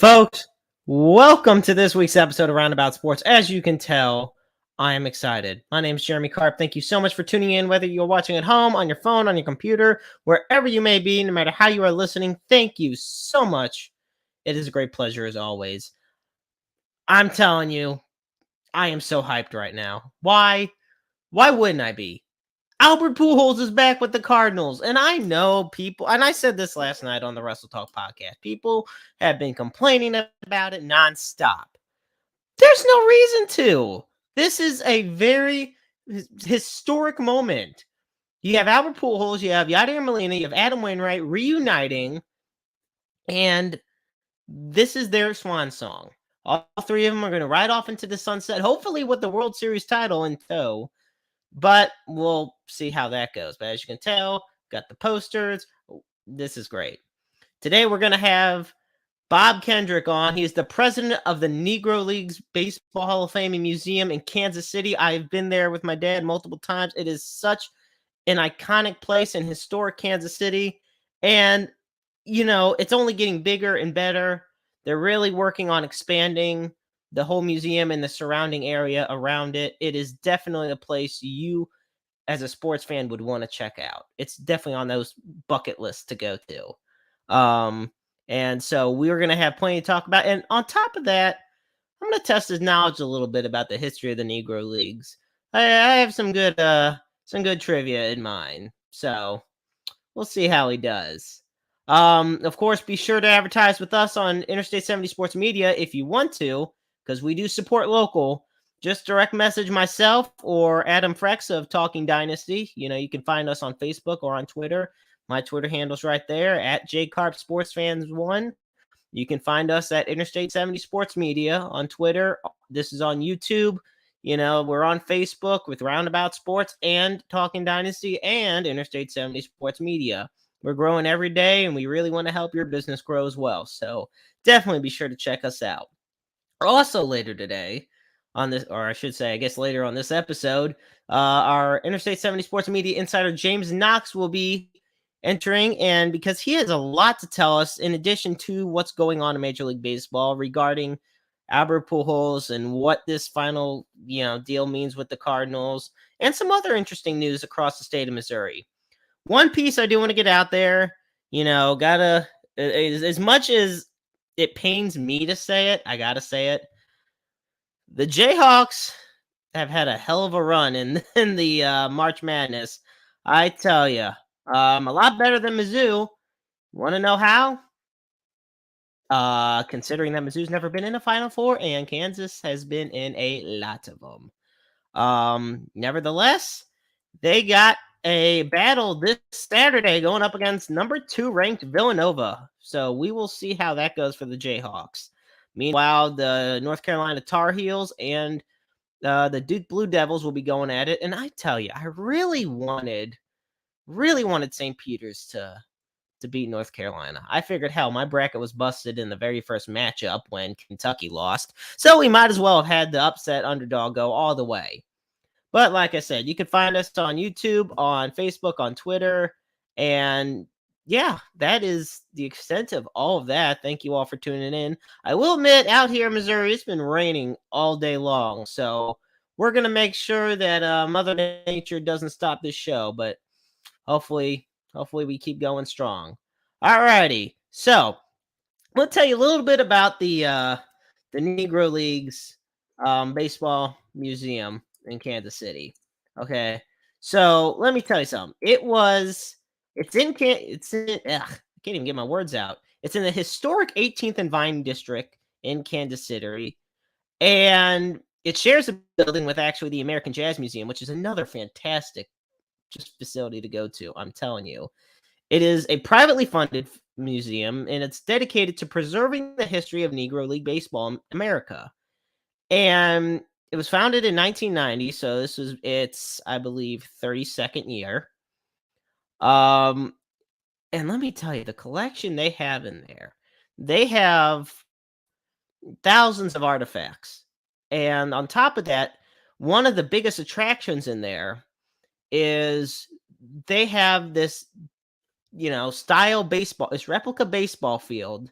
Folks, welcome to this week's episode of Roundabout Sports. As you can tell, I am excited. My name is Jeremy Karp. Thank you so much for tuning in, whether you're watching at home, on your phone, on your computer, wherever you may be, no matter how you are listening. Thank you so much. It is a great pleasure as always. I'm telling you, I am so hyped right now. Why? Why wouldn't I be? Albert Pujols is back with the Cardinals. And I know people, and I said this last night on the Wrestle Talk podcast, people have been complaining about it nonstop. There's no reason to. This is a very historic moment. You have Albert Pujols, you have Yadier Molina, you have Adam Wainwright reuniting, and this is their swan song. All three of them are going to ride off into the sunset, hopefully with the World Series title in tow. But we'll see how that goes. But as you can tell, got the posters. This is great. Today we're going to have Bob Kendrick on. He is the president of the Negro Leagues Baseball Hall of Fame and Museum in Kansas City. I've been there with my dad multiple times. It is such an iconic place in historic Kansas City. And, you know, it's only getting bigger and better. They're really working on expanding the whole museum and the surrounding area around it. It is definitely a place you, as a sports fan, would want to check out. It's definitely on those bucket lists to go to. And so we're going to have plenty to talk about. And on top of that, I'm going to test his knowledge a little bit about the history of the Negro Leagues. I have some good trivia in mind. So we'll see how he does. Of course, be sure to advertise with us on Interstate 70 Sports Media if you want to, because we do support local. Just direct message myself or Adam Frex of Talking Dynasty. You know, you can find us on Facebook or on Twitter. My Twitter handle's right there at JCarpSportsFans1. You can find us at Interstate 70 Sports Media on Twitter. This is on YouTube. You know, we're on Facebook with Roundabout Sports and Talking Dynasty and Interstate 70 Sports Media. We're growing every day, and we really want to help your business grow as well. So definitely be sure to check us out. Also later today on this, or I should say, I guess later on this episode, our Interstate 70 Sports Media insider James Knox will be entering, and because he has a lot to tell us in addition to what's going on in Major League Baseball regarding Albert Pujols and what this final, deal means with the Cardinals and some other interesting news across the state of Missouri. One piece I do want to get out there, as much as it pains me to say it, I gotta say it. The Jayhawks have had a hell of a run in the March Madness. I tell you, a lot better than Mizzou. Want to know how? Considering that Mizzou's never been in a Final Four and Kansas has been in a lot of them. Nevertheless, they got a battle this Saturday going up against number 2 ranked Villanova. So we will see how that goes for the Jayhawks. Meanwhile, the North Carolina Tar Heels and the Duke Blue Devils will be going at it. And I tell you, I really wanted St. Peter's to beat North Carolina. I figured, hell, my bracket was busted in the very first matchup when Kentucky lost. So we might as well have had the upset underdog go all the way. But like I said, you can find us on YouTube, on Facebook, on Twitter. And yeah, that is the extent of all of that. Thank you all for tuning in. I will admit, out here in Missouri, it's been raining all day long. So we're going to make sure that Mother Nature doesn't stop this show. But hopefully we keep going strong. Alrighty. So we'll tell you a little bit about the Negro Leagues Baseball Museum in Kansas City. Okay. So let me tell you something. I can't even get my words out. It's in the historic 18th and Vine District in Kansas City. And it shares a building with actually the American Jazz Museum, which is another fantastic facility to go to. I'm telling you. It is a privately funded museum, and it's dedicated to preserving the history of Negro League Baseball in America. And it was founded in 1990, so this was its, I believe, 32nd year. And let me tell you, the collection they have in there, they have thousands of artifacts. And on top of that, one of the biggest attractions in there is they have this style baseball, this replica baseball field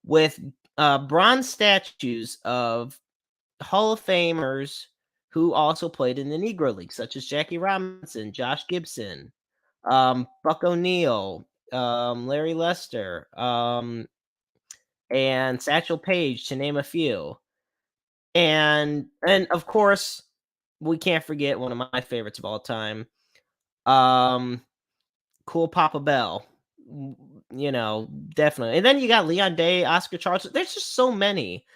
with bronze statues of Hall of Famers who also played in the Negro League, such as Jackie Robinson, Josh Gibson, Buck O'Neil, Larry Lester, and Satchel Paige, to name a few. And of course, we can't forget one of my favorites of all time, Cool Papa Bell. You know, definitely. And then you got Leon Day, Oscar Charles. There's just so many.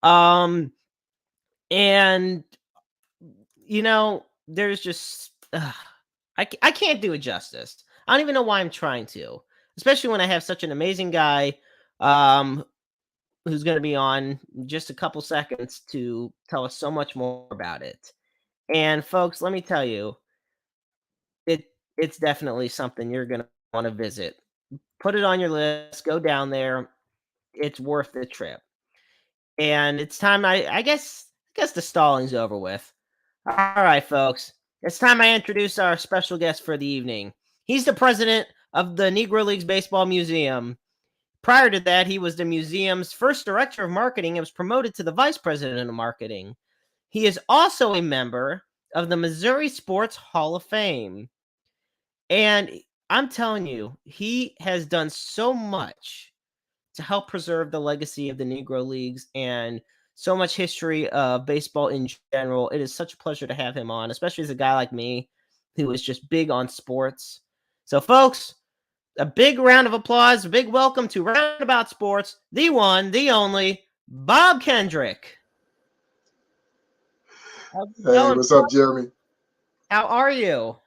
And you know, there's just I can't do it justice. I don't even know why I'm trying to, especially when I have such an amazing guy who's going to be on just a couple seconds to tell us so much more about it. And folks, let me tell you, it's definitely something you're going to want to visit. Put it on your list, go down there. It's worth the trip. And it's time I guess the stalling's over with. All right, folks. It's time I introduce our special guest for the evening. He's the president of the Negro Leagues Baseball Museum. Prior to that, he was the museum's first director of marketing and was promoted to the vice president of marketing. He is also a member of the Missouri Sports Hall of Fame. And I'm telling you, he has done so much to help preserve the legacy of the Negro Leagues and so much history of baseball in general. It is such a pleasure to have him on, especially as a guy like me who is just big on sports. So, folks, a big round of applause, a big welcome to Roundabout Sports, the one, the only, Bob Kendrick. Hey, what's up, Jeremy? How are you?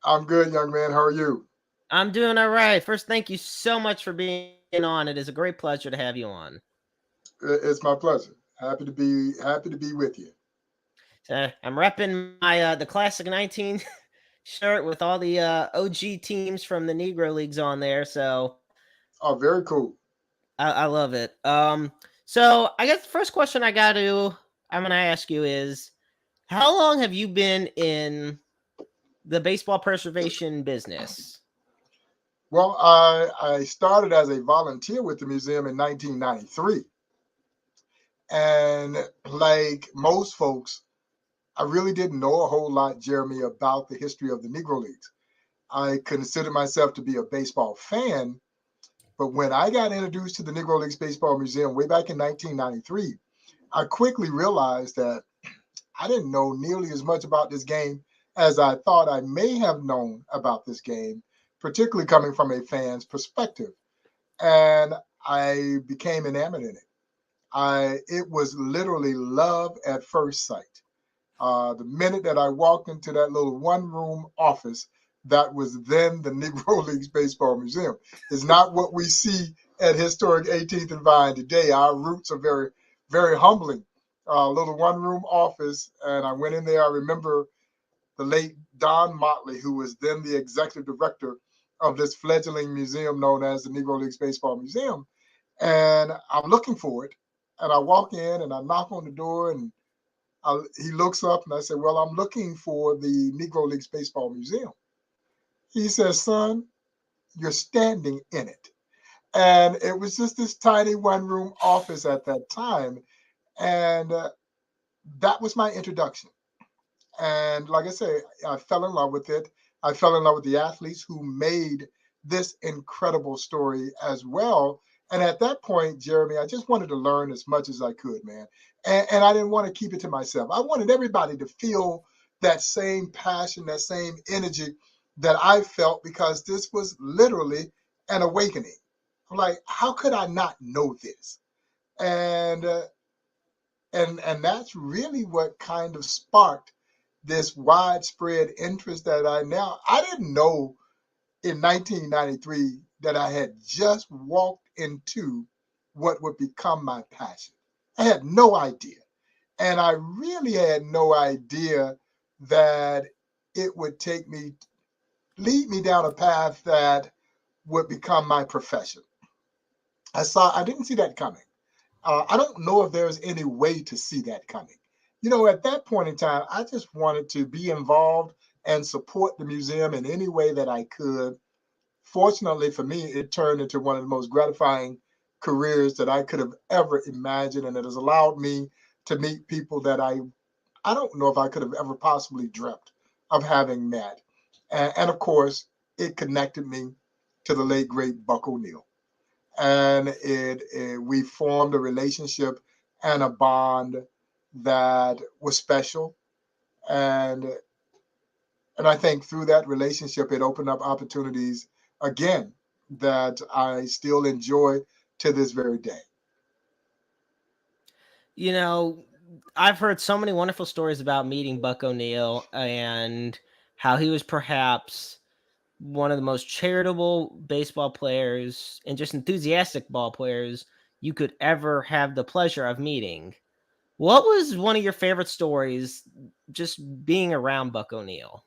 I'm good, young man. How are you? I'm doing all right. First, thank you so much for being on. It is a great pleasure to have you on. It's my pleasure. Happy to be with you. I'm repping my the classic 19 shirt with all the OG teams from the Negro Leagues on there. So Oh, very cool. I love it. So I guess the first question I'm gonna ask you is, how long have you been in the baseball preservation business? Well, I started as a volunteer with the museum in 1993, and like most folks, I really didn't know a whole lot, Jeremy, about the history of the Negro Leagues. I considered myself to be a baseball fan, but when I got introduced to the Negro Leagues Baseball Museum way back in 1993, I quickly realized that I didn't know nearly as much about this game as I thought I may have known about this game, particularly coming from a fan's perspective. And I became enamored in it. It was literally love at first sight. The minute that I walked into that little one-room office that was then the Negro Leagues Baseball Museum, is not what we see at historic 18th and Vine today. Our roots are very, very humbling. Little one-room office, and I went in there. I remember the late Don Motley, who was then the executive director of this fledgling museum known as the Negro Leagues Baseball Museum, and I'm looking for it. And I walk in and I knock on the door, and he looks up, and I say, "Well, I'm looking for the Negro Leagues Baseball Museum." He says, "Son, you're standing in it." And it was just this tiny one-room office at that time, and that was my introduction. And like I say, I fell in love with it. I fell in love with the athletes who made this incredible story as well. And at that point, Jeremy, I just wanted to learn as much as I could, man. And I didn't want to keep it to myself. I wanted everybody to feel that same passion, that same energy that I felt, because this was literally an awakening. I'm like, how could I not know this? And and that's really what kind of sparked this widespread interest that I didn't know in 1993 that I had just walked into what would become my passion. I had no idea. And I really had no idea that it would lead me down a path that would become my profession. I didn't see that coming. I don't know if there's any way to see that coming. At that point in time, I just wanted to be involved and support the museum in any way that I could. Fortunately for me, it turned into one of the most gratifying careers that I could have ever imagined, and it has allowed me to meet people that I don't know if I could have ever possibly dreamt of having met. And of course, it connected me to the late great Buck O'Neil, and we formed a relationship and a bond that was special, and I think through that relationship, it opened up opportunities again that I still enjoy to this very day. You know, I've heard so many wonderful stories about meeting Buck O'Neil and how he was perhaps one of the most charitable baseball players and just enthusiastic ball players you could ever have the pleasure of meeting. What was one of your favorite stories just being around Buck O'Neil?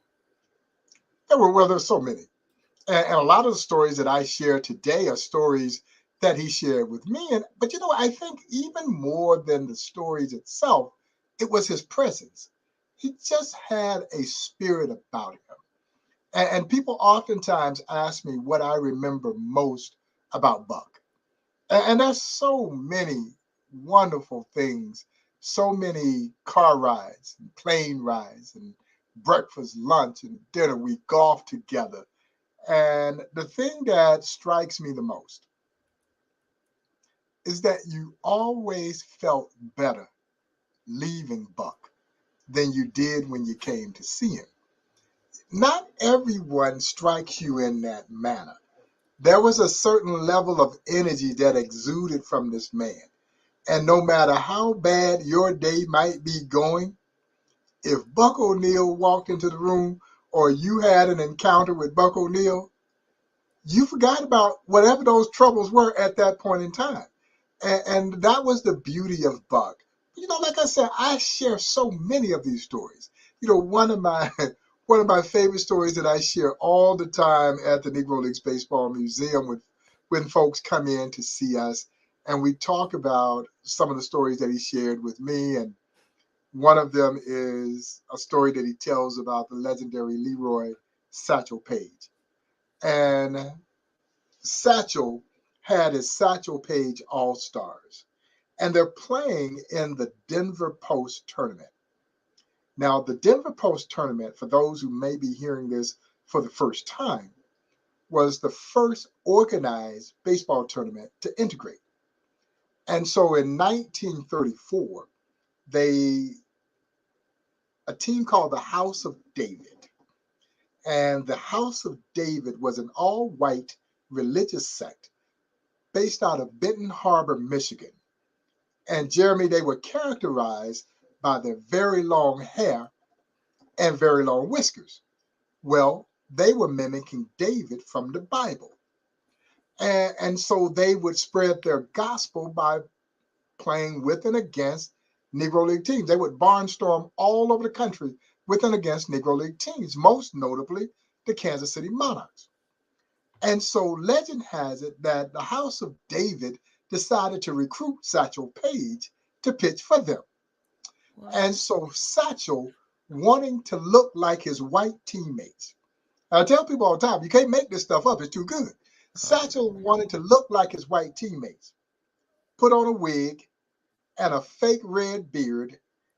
Well, there's so many. And a lot of the stories that I share today are stories that he shared with me. But I think even more than the stories itself, it was his presence. He just had a spirit about him. And people oftentimes ask me what I remember most about Buck. And there's so many wonderful things, so many car rides and plane rides and breakfast, lunch, and dinner. We golfed together. And the thing that strikes me the most is that you always felt better leaving Buck than you did when you came to see him. Not everyone strikes you in that manner. There was a certain level of energy that exuded from this man. And no matter how bad your day might be going, if Buck O'Neil walked into the room or you had an encounter with Buck O'Neil, you forgot about whatever those troubles were at that point in time. And that was the beauty of Buck. Like I said, I share so many of these stories. One of my one of my favorite stories that I share all the time at the Negro Leagues Baseball Museum when folks come in to see us, and we talk about some of the stories that he shared with me. And one of them is a story that he tells about the legendary Leroy Satchel Paige. And Satchel had his Satchel Paige All-Stars, and they're playing in the Denver Post tournament. Now, the Denver Post tournament, for those who may be hearing this for the first time, was the first organized baseball tournament to integrate. And so in 1934, a team called the House of David, and the House of David was an all-white religious sect based out of Benton Harbor, Michigan. And Jeremy, they were characterized by their very long hair and very long whiskers. Well, they were mimicking David from the Bible. And so they would spread their gospel by playing with and against Negro League teams. They would barnstorm all over the country with and against Negro League teams, most notably the Kansas City Monarchs. And so legend has it that the House of David decided to recruit Satchel Paige to pitch for them. Wow. And so Satchel, wanting to look like his white teammates. I tell people all the time, you can't make this stuff up, it's too good. Satchel wanted to look like his white teammates, put on a wig and a fake red beard,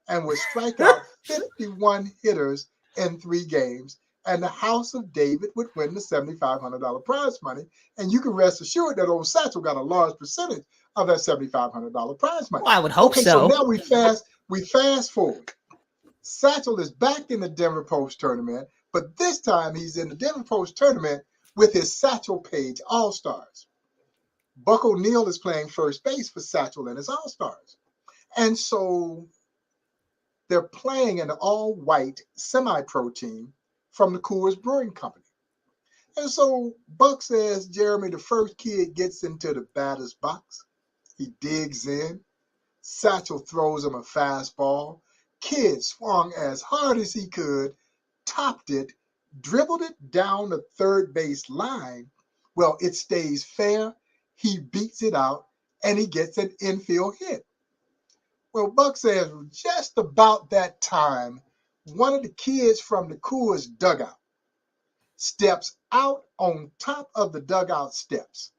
and would strike out 51 hitters in 3 games. And the House of David would win the $7,500 prize money. And you can rest assured that old Satchel got a large percentage of that $7,500 prize money. Well, I would hope so. So now we fast forward. Satchel is back in the Denver Post tournament, but this time he's in the Denver Post tournament with his Satchel Paige All-Stars. Buck O'Neil is playing first base for Satchel and his All-Stars. And so they're playing an all-white semi-pro team from the Coors Brewing Company. And so Buck says, Jeremy, the first kid gets into the batter's box. He digs in. Satchel throws him a fastball. Kid swung as hard as he could, topped it, dribbled it down the third base line. Well, it stays fair. He beats it out, and he gets an infield hit. Well, Buck says just about that time, one of the kids from the Coors dugout steps out on top of the dugout steps,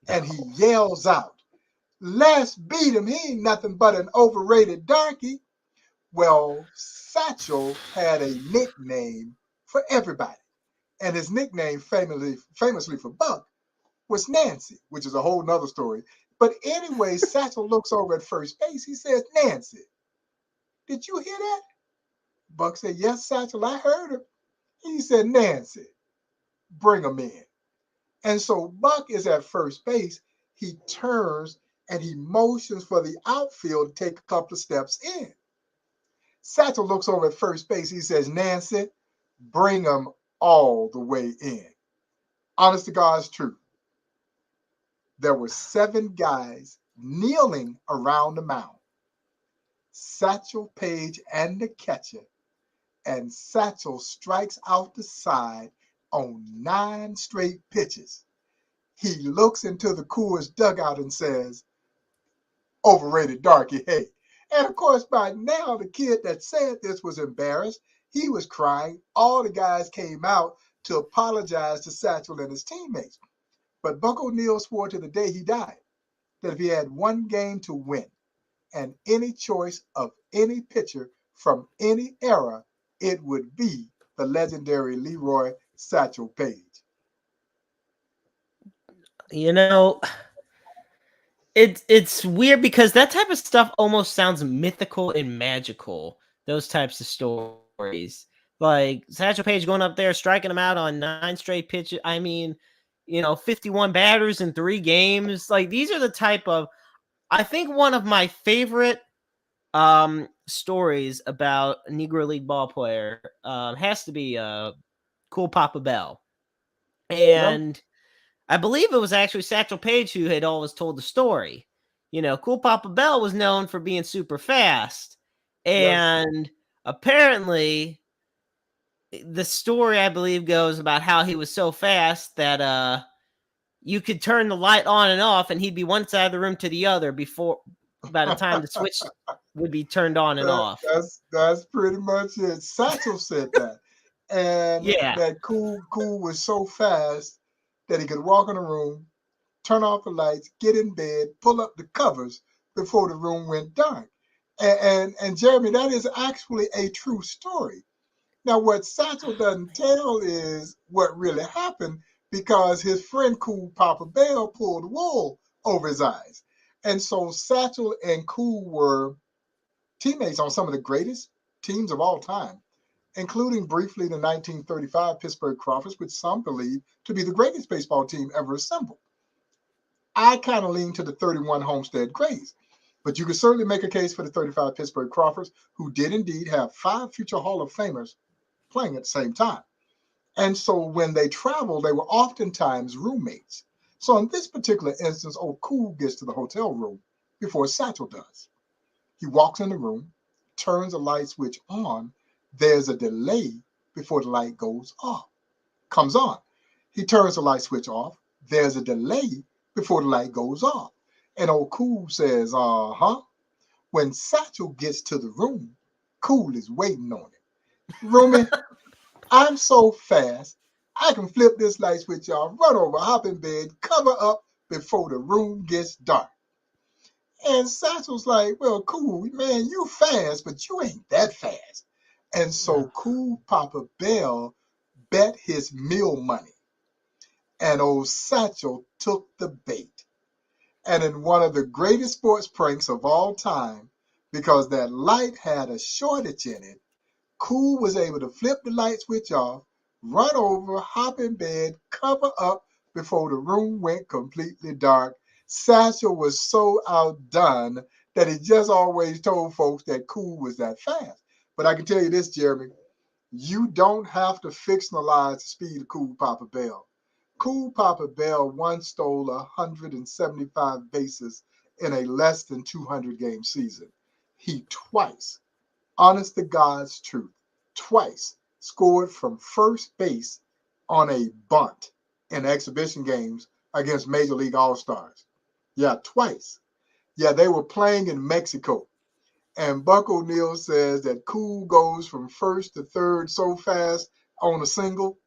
and he yells out, Let's beat him. He ain't nothing but an overrated darky. Well, Satchel had a nickname for everybody. And his nickname, famously for Buck, was Nancy, which is a whole nother story. But anyway, Satchel looks over at first base. He says, Nancy, did you hear that? Buck said, yes, Satchel, I heard him. He said, Nancy, bring him in. And so Buck is at first base. He turns and he motions for the outfield to take a couple of steps in. Satchel looks over at first base. He says, Nancy, bring him all the way in. Honest to God's truth. There were 7 guys kneeling around the mound. Satchel, Paige, and the catcher. And Satchel strikes out the side on 9 straight pitches. He looks into the Coors dugout and says, overrated darky, hey. And of course, by now, the kid that said this was embarrassed. He was crying. All the guys came out to apologize to Satchel and his teammates. But Buck O'Neil swore to the day he died that if he had one game to win and any choice of any pitcher from any era, it would be the legendary Leroy Satchel Paige. You know, it's weird because that type of stuff almost sounds mythical and magical. Those types of stories, like Satchel Paige going up there striking him out on 9 straight pitches. I mean, 51 batters in 3 games. Like, these are the type of, I think one of my favorite stories about a Negro League ball player has to be Cool Papa Bell. And I believe it was actually Satchel Paige who had always told the story. Cool Papa Bell was known for being super fast. And apparently the story, I believe, goes about how he was so fast that you could turn the light on and off and he'd be one side of the room to the other by the time the switch would be turned on and off. That's pretty much it. Satchel said that. And that Cool was so fast that he could walk in a room, turn off the lights, get in bed, pull up the covers before the room went dark. And Jeremy, that is actually a true story. Now, what Satchel doesn't tell is what really happened, because his friend Cool Papa Bell pulled wool over his eyes. And so Satchel and Cool were teammates on some of the greatest teams of all time, including briefly the 1935 Pittsburgh Crawfords, which some believe to be the greatest baseball team ever assembled. I kind of lean to the 31 Homestead Grays, but you could certainly make a case for the 35 Pittsburgh Crawfords, who did indeed have 5 future Hall of Famers playing at the same time. And so when they traveled, they were oftentimes roommates. So in this particular instance, old Cool gets to the hotel room before Satchel does. He walks in the room, turns the light switch on. There's a delay before the light comes on. He turns the light switch off. There's a delay before the light goes off. And old Cool says, When Satchel gets to the room, Cool is waiting on him. Roomie, I'm so fast, I can flip this light switch off, run over, hop in bed, cover up before the room gets dark. And Satchel's like, well, Cool, man, you fast, but you ain't that fast. And so Cool Papa Bell bet his meal money. And old Satchel took the bait. And in one of the greatest sports pranks of all time, because that light had a shortage in it, Cool was able to flip the light switch off, run over, hop in bed, cover up before the room went completely dark. Satchel was so outdone that he just always told folks that Cool was that fast. But I can tell you this, Jeremy, you don't have to fictionalize the speed of Cool Papa Bell. Cool Papa Bell once stole 175 bases in a less than 200 game season. He twice, honest to God's truth, twice scored from first base on a bunt in exhibition games against Major League All-Stars. Yeah, twice. Yeah, they were playing in Mexico. And Buck O'Neil says that Cool goes from first to third so fast on a single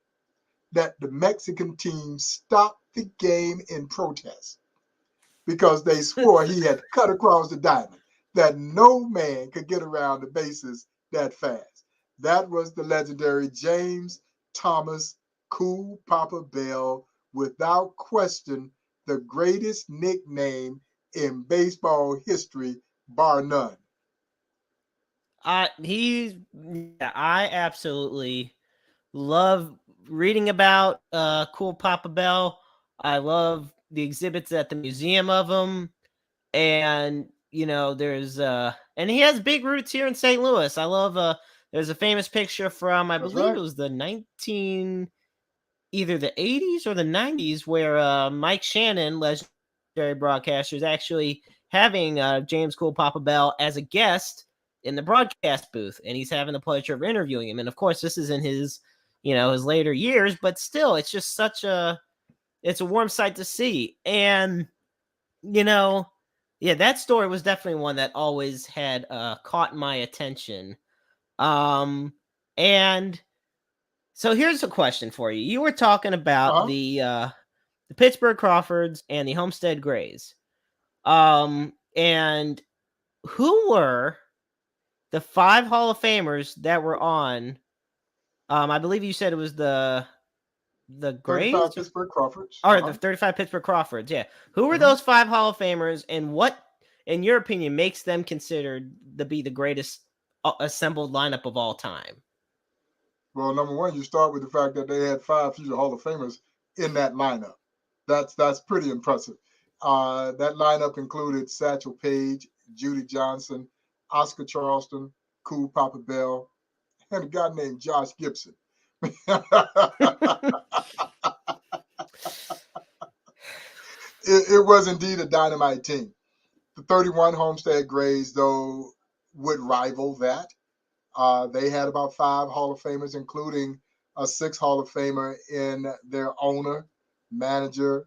that the Mexican team stopped the game in protest. because they swore he had cut across the diamond, that no man could get around the bases that fast. That was the legendary James Thomas Cool Papa Bell, without question, the greatest nickname in baseball history, bar none. I absolutely love reading about Cool Papa Bell. I love the exhibits at the museum of him, and there's and he has big roots here in St. Louis. I love there's a famous picture from, I That's believe right. it was either the 80s or the 90s, where Mike Shannon, legendary broadcaster, is actually having James Cool Papa Bell as a guest in the broadcast booth, and he's having the pleasure of interviewing him. And of course, this is in his his later years, but still, it's just it's a warm sight to see. And yeah, that story was definitely one that always had caught my attention. And so here's a question for you. You were talking about Uh-huh. the Pittsburgh Crawfords and the Homestead Grays. And who were the 5 Hall of Famers that were on? I believe you said it was the 35 Grays Pittsburgh Crawfords. or the Uh-huh. 35 Pittsburgh Crawfords. Yeah. Who were Mm-hmm. those 5 Hall of Famers, and what, in your opinion, makes them considered to be the greatest assembled lineup of all time? Well, number one, you start with the fact that they had 5 future Hall of Famers in that lineup. That's pretty impressive. That lineup included Satchel Paige, Judy Johnson, Oscar Charleston, Cool Papa Bell, and a guy named Josh Gibson. It was indeed a dynamite team. The 31 Homestead Grays, though, would rival that. They had about 5 Hall of Famers, including a 6th Hall of Famer in their owner, manager,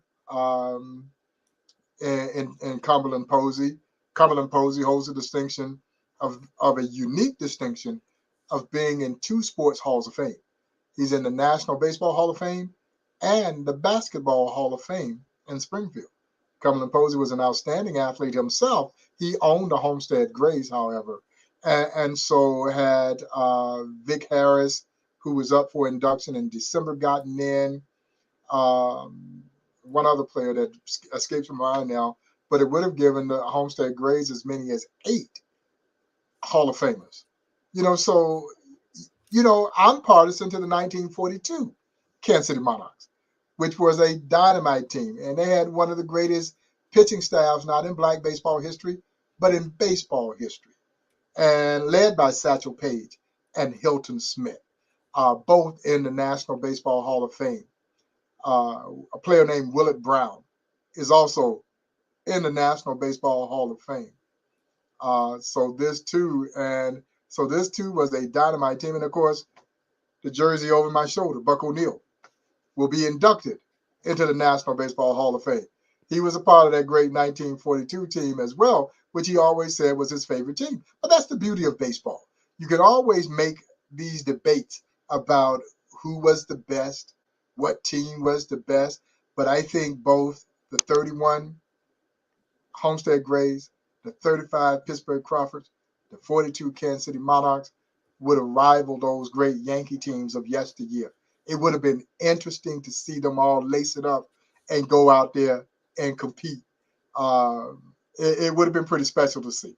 in Cumberland Posey. Cumberland Posey holds the distinction of a unique distinction of being in 2 sports halls of fame. He's in the National Baseball Hall of Fame and the Basketball Hall of Fame in Springfield. Cumberland Posey was an outstanding athlete himself. He owned the Homestead Grays, however, and so had Vic Harris, who was up for induction in December, gotten in. One other player that escapes my mind now, but it would have given the Homestead Grays as many as 8 Hall of Famers. So I'm partisan to the 1942 Kansas City Monarchs, which was a dynamite team, and they had one of the greatest pitching staffs, not in black baseball history, but in baseball history, and led by Satchel Paige and Hilton Smith, both in the National Baseball Hall of Fame. A player named Willard Brown is also in the National Baseball Hall of Fame. So this too was a dynamite team, and of course, the jersey over my shoulder, Buck O'Neil, will be inducted into the National Baseball Hall of Fame. He was a part of that great 1942 team as well, which he always said was his favorite team. But that's the beauty of baseball. You can always make these debates about who was the best, what team was the best. But I think both the 31 Homestead Grays, the 35 Pittsburgh Crawfords, the 42 Kansas City Monarchs would have rivaled those great Yankee teams of yesteryear. It would have been interesting to see them all lace it up and go out there and compete. Uh, it would have been pretty special to see.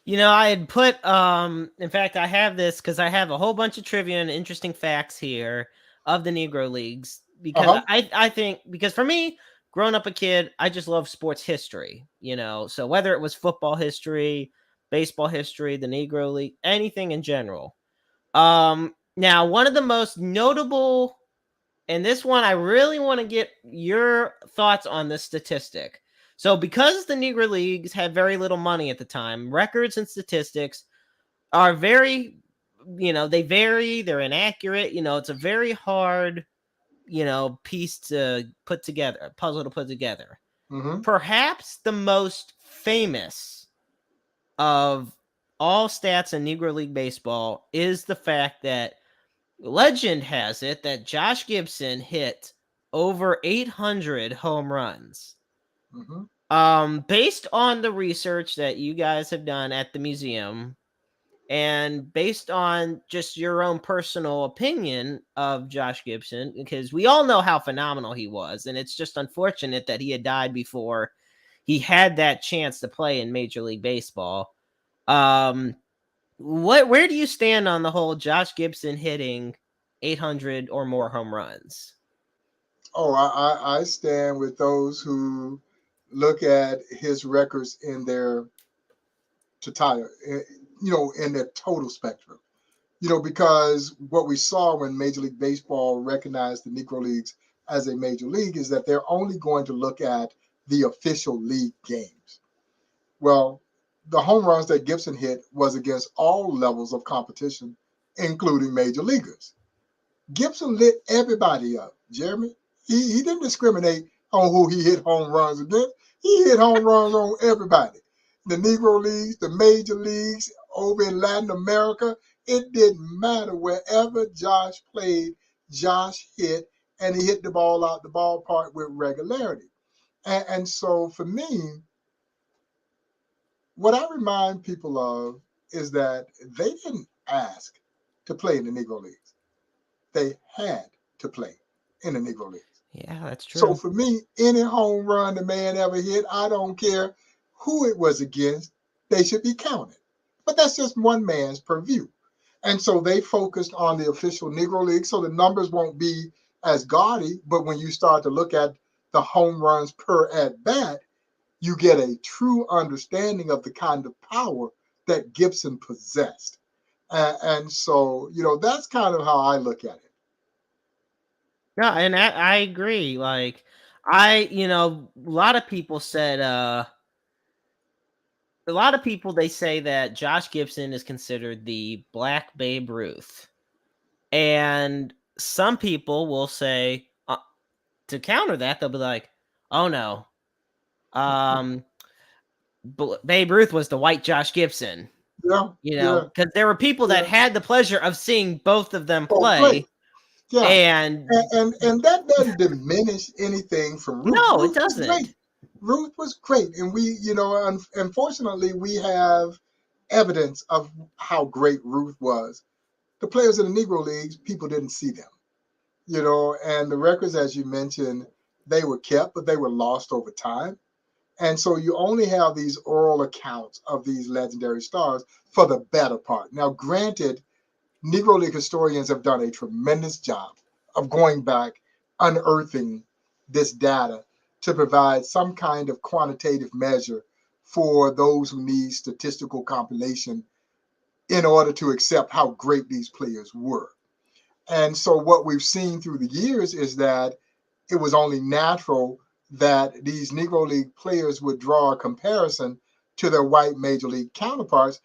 I had put in fact, I have this because I have a whole bunch of trivia and interesting facts here of the Negro Leagues, because Uh-huh. I think, because for me, growing up a kid, I just love sports history, so whether it was football history, baseball history, the Negro League, anything in general. Now, one of the most notable, and this one I really want to get your thoughts on this statistic. So, because the Negro Leagues had very little money at the time, records and statistics are very, they vary, they're inaccurate. It's a very hard, piece to put together, a puzzle to put together. Mm-hmm. Perhaps the most famous of all stats in Negro League baseball is the fact that legend has it that Josh Gibson hit over 800 home runs. Mm-hmm. Based on the research that you guys have done at the museum, and based on just your own personal opinion of Josh Gibson, because we all know how phenomenal he was, and it's just unfortunate that he had died before he had that chance to play in Major League Baseball. Where do you stand on the whole Josh Gibson hitting 800 or more home runs? Oh, I stand with those who look at his records in their totality, in their total spectrum. Because what we saw when Major League Baseball recognized the Negro Leagues as a major league is that they're only going to look at the official league games. Well, the home runs that Gibson hit was against all levels of competition, including major leaguers. Gibson lit everybody up, Jeremy. He didn't discriminate on who he hit home runs against. He hit home runs on everybody. The Negro Leagues, the major leagues, over in Latin America, it didn't matter. Wherever Josh played, Josh hit, and he hit the ball out the ballpark with regularity. And so for me, what I remind people of is that they didn't ask to play in the Negro Leagues. They had to play in the Negro Leagues. Yeah, that's So true. for me, any home run the man ever hit, I don't care who it was against, they should be counted. But that's just one man's purview. And so they focused on the official Negro League, so the numbers won't be as gaudy. But when you start to look at the home runs per at bat, you get a true understanding of the kind of power that Gibson possessed. And so, that's kind of how I look at it. Yeah, and I agree. Like, a lot of people said, a lot of people, they say that Josh Gibson is considered the Black Babe Ruth. And some people will say, to counter that, they'll be like, oh no, um, Babe Ruth was the white Josh Gibson. Yeah, yeah. Because there were people that Yeah. had the pleasure of seeing both of them Oh, play. play. Yeah. And And that doesn't diminish anything from Ruth. no, it Ruth was doesn't. great. Ruth was great. And we, unfortunately, we have evidence of how great Ruth was. The players in the Negro Leagues, people didn't see them, and the records, as you mentioned, they were kept, but they were lost over time. And so you only have these oral accounts of these legendary stars for the better part. Now, granted, Negro League historians have done a tremendous job of going back, unearthing this data to provide some kind of quantitative measure for those who need statistical compilation in order to accept how great these players were. And so what we've seen through the years is that it was only natural that these Negro League players would draw a comparison to their white major league counterparts.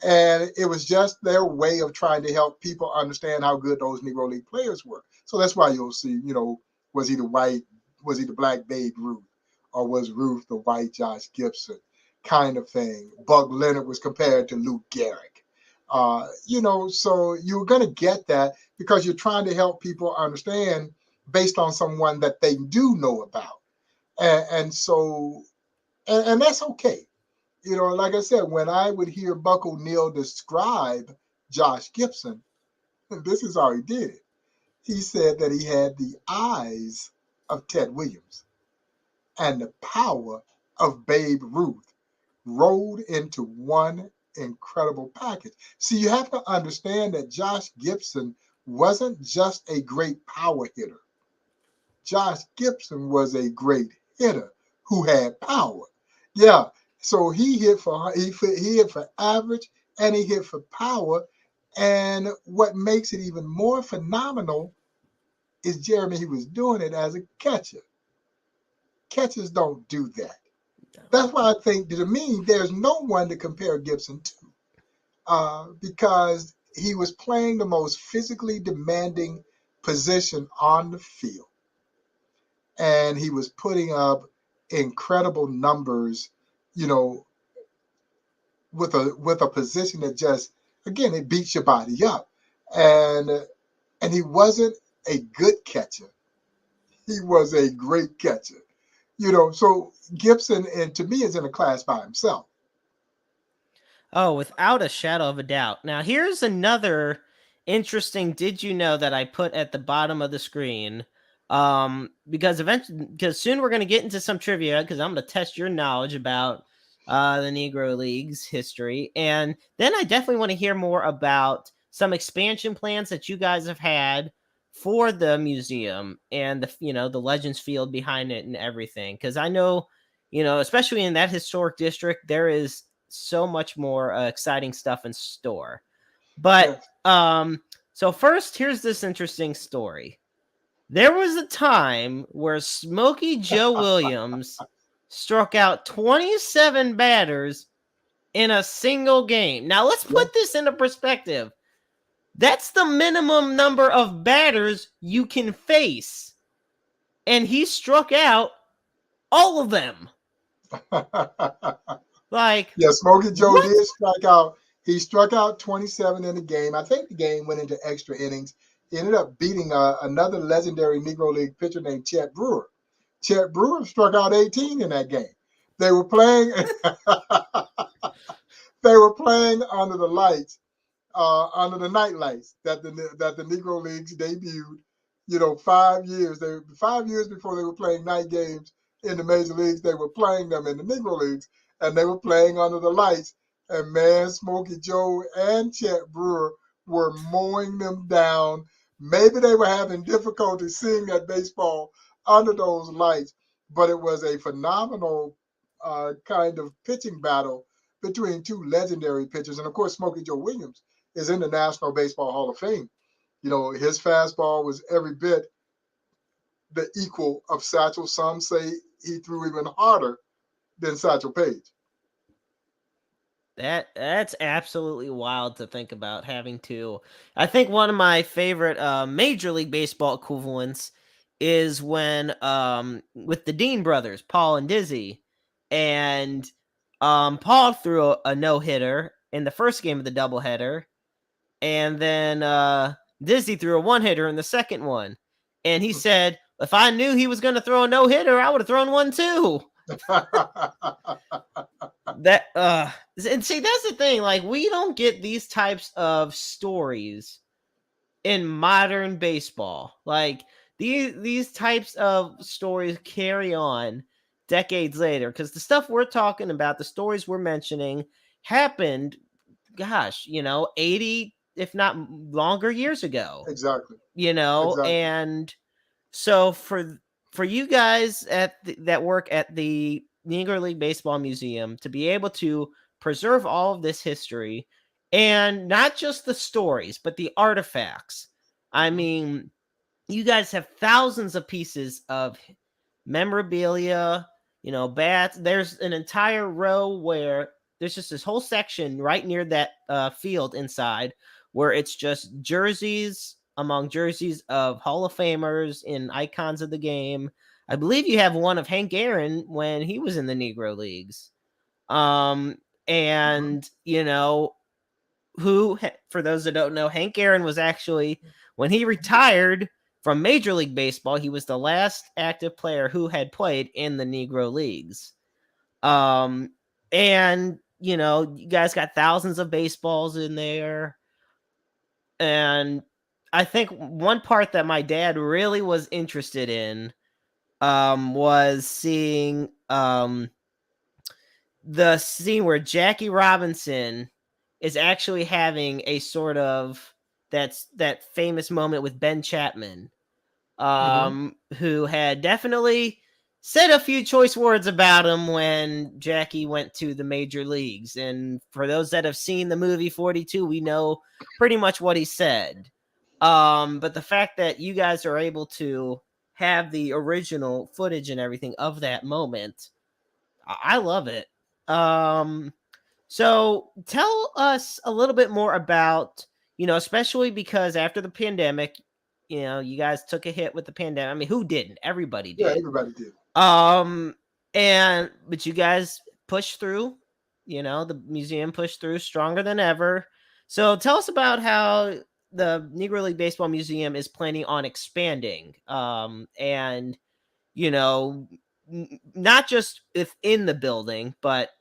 And it was just their way of trying to help people understand how good those Negro League players were. So that's why you'll see, was he the black Babe Ruth, or was Ruth the white Josh Gibson kind of thing? Buck Leonard was compared to Lou Gehrig. So you're going to get that because you're trying to help people understand based on someone that they do know about. And so, and that's okay. Like I said, when I would hear Buck O'Neill describe Josh Gibson, this is how he did it. He said that he had the eyes of Ted Williams and the power of Babe Ruth rolled into one incredible package. See, you have to understand that Josh Gibson wasn't just a great power hitter. Josh Gibson was a great hitter who had power. Yeah, so he hit for average and he hit for power. And what makes it even more phenomenal is Jeremy, he was doing it as a catcher. Catchers don't do that. That's why I think, to me, there's no one to compare Gibson to, because he was playing the most physically demanding position on the field. And he was putting up incredible numbers, you know, with a position that just, again, it beats your body up. And he wasn't a good catcher. He was a great catcher. So Gibson, and to me, is in a class by himself. Oh, without a shadow of a doubt. Now, here's another interesting did you know that I put at the bottom of the screen. Because soon we're going to get into some trivia because I'm going to test your knowledge about the Negro League's history. And then I definitely want to hear more about some expansion plans that you guys have had for the museum and the Legends Field behind it and everything. Because I know, especially in that historic district, there is so much more exciting stuff in store. But Yes. so first, here's this interesting story. There was a time where Smokey Joe Williams struck out 27 batters in a single game. Now let's Yes. put this into perspective. That's the minimum number of batters you can face. And he struck out all of them. Like, yeah, Smokey Joe what? did strike out. He struck out 27 in the game. I think the game went into extra innings. He ended up beating another legendary Negro League pitcher named Chet Brewer. Chet Brewer struck out 18 in that game. They were playing. They were playing under the lights, under the night lights that the Negro Leagues debuted. 5 years before they were playing night games in the major leagues, they were playing them in the Negro Leagues, and they were playing under the lights. And man, Smokey Joe and Chet Brewer were mowing them down. Maybe they were having difficulty seeing that baseball under those lights, but it was a phenomenal kind of pitching battle between two legendary pitchers. And of course, Smokey Joe Williams is in the National Baseball Hall of Fame. His fastball was every bit the equal of Satchel. Some say he threw even harder than Satchel Paige. That's absolutely wild to think about having to. I think one of my favorite Major League Baseball equivalents is when with the Dean brothers, Paul and Dizzy, and Paul threw a no-hitter in the first game of the doubleheader, and then Dizzy threw a one-hitter in the second one. And he said, if I knew he was going to throw a no-hitter, I would have thrown one too. And see, that's the thing. Like, we don't get these types of stories in modern baseball. Like, these types of stories carry on decades later because the stuff we're talking about, the stories we're mentioning, happened, 80, if not longer, years ago. Exactly. And so for you guys that work at the Negro League Baseball Museum to be able to preserve all of this history and not just the stories, but the artifacts. I mean, you guys have thousands of pieces of memorabilia, bats. There's an entire row where there's just this whole section right near that field inside where it's just jerseys among jerseys of Hall of Famers and icons of the game. I believe you have one of Hank Aaron when he was in the Negro Leagues. And who, for those that don't know, Hank Aaron was actually, when he retired from Major League Baseball, he was the last active player who had played in the Negro Leagues. And you guys got thousands of baseballs in there. And I think one part that my dad really was interested in was seeing the scene where Jackie Robinson is actually having a sort of that famous moment with Ben Chapman, who had definitely said a few choice words about him when Jackie went to the major leagues. And for those that have seen the movie 42, we know pretty much what he said. But the fact that you guys are able to have the original footage and everything of that moment, I love it. So tell us a little bit more about, especially because after the pandemic, you guys took a hit with the pandemic. I mean, who didn't? Everybody did. Yeah, everybody did. But you guys pushed through, the museum pushed through stronger than ever. So tell us about how the Negro League Baseball Museum is planning on expanding. And, not just within the building, but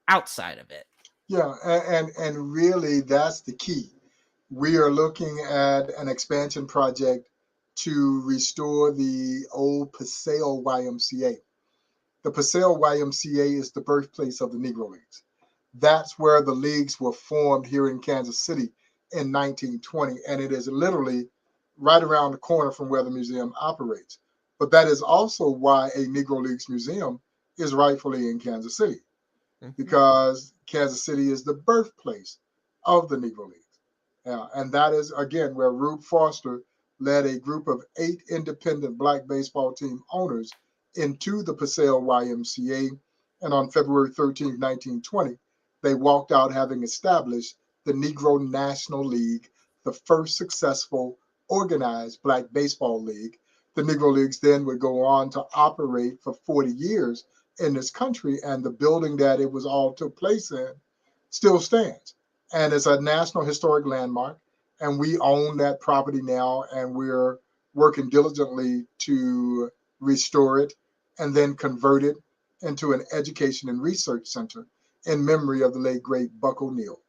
outside of it. Yeah, and really that's the key. We are looking at an expansion project to restore the old Paseo YMCA. The Paseo YMCA is the birthplace of the Negro Leagues. That's where the leagues were formed here in Kansas City in 1920, and it is literally right around the corner from where the museum operates. But that is also why a Negro Leagues museum is rightfully in Kansas City, because Kansas City is the birthplace of the Negro Leagues. And that is, again, where Rube Foster led a group of 8 independent black baseball team owners into the Paseo YMCA. And on February 13, 1920, they walked out having established the Negro National League, the first successful organized black baseball league. The Negro Leagues then would go on to operate for 40 years in this country, and the building that it was all took place in still stands. And it's a National Historic Landmark, and we own that property now, and we're working diligently to restore it and then convert it into an education and research center in memory of the late, great Buck O'Neill.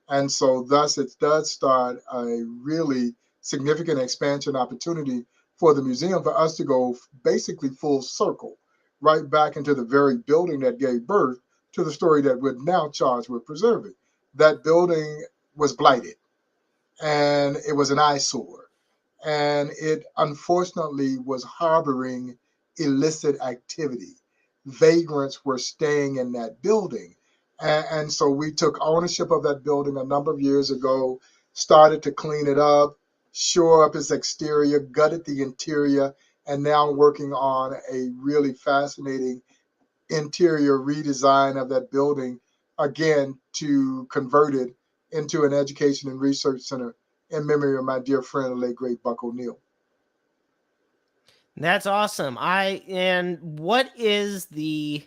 And so thus it does start a really significant expansion opportunity for the museum for us to go basically full circle, right back into the very building that gave birth to the story that we're now charged with preserving. That building was blighted, and it was an eyesore, and it unfortunately was harboring illicit activity. Vagrants were staying in that building. And so we took ownership of that building a number of years ago, started to clean it up, shore up its exterior, gutted the interior, and now working on a really fascinating interior redesign of that building, again, to convert it into an education and research center in memory of my dear friend, the late great Buck O'Neill. That's awesome. And what is the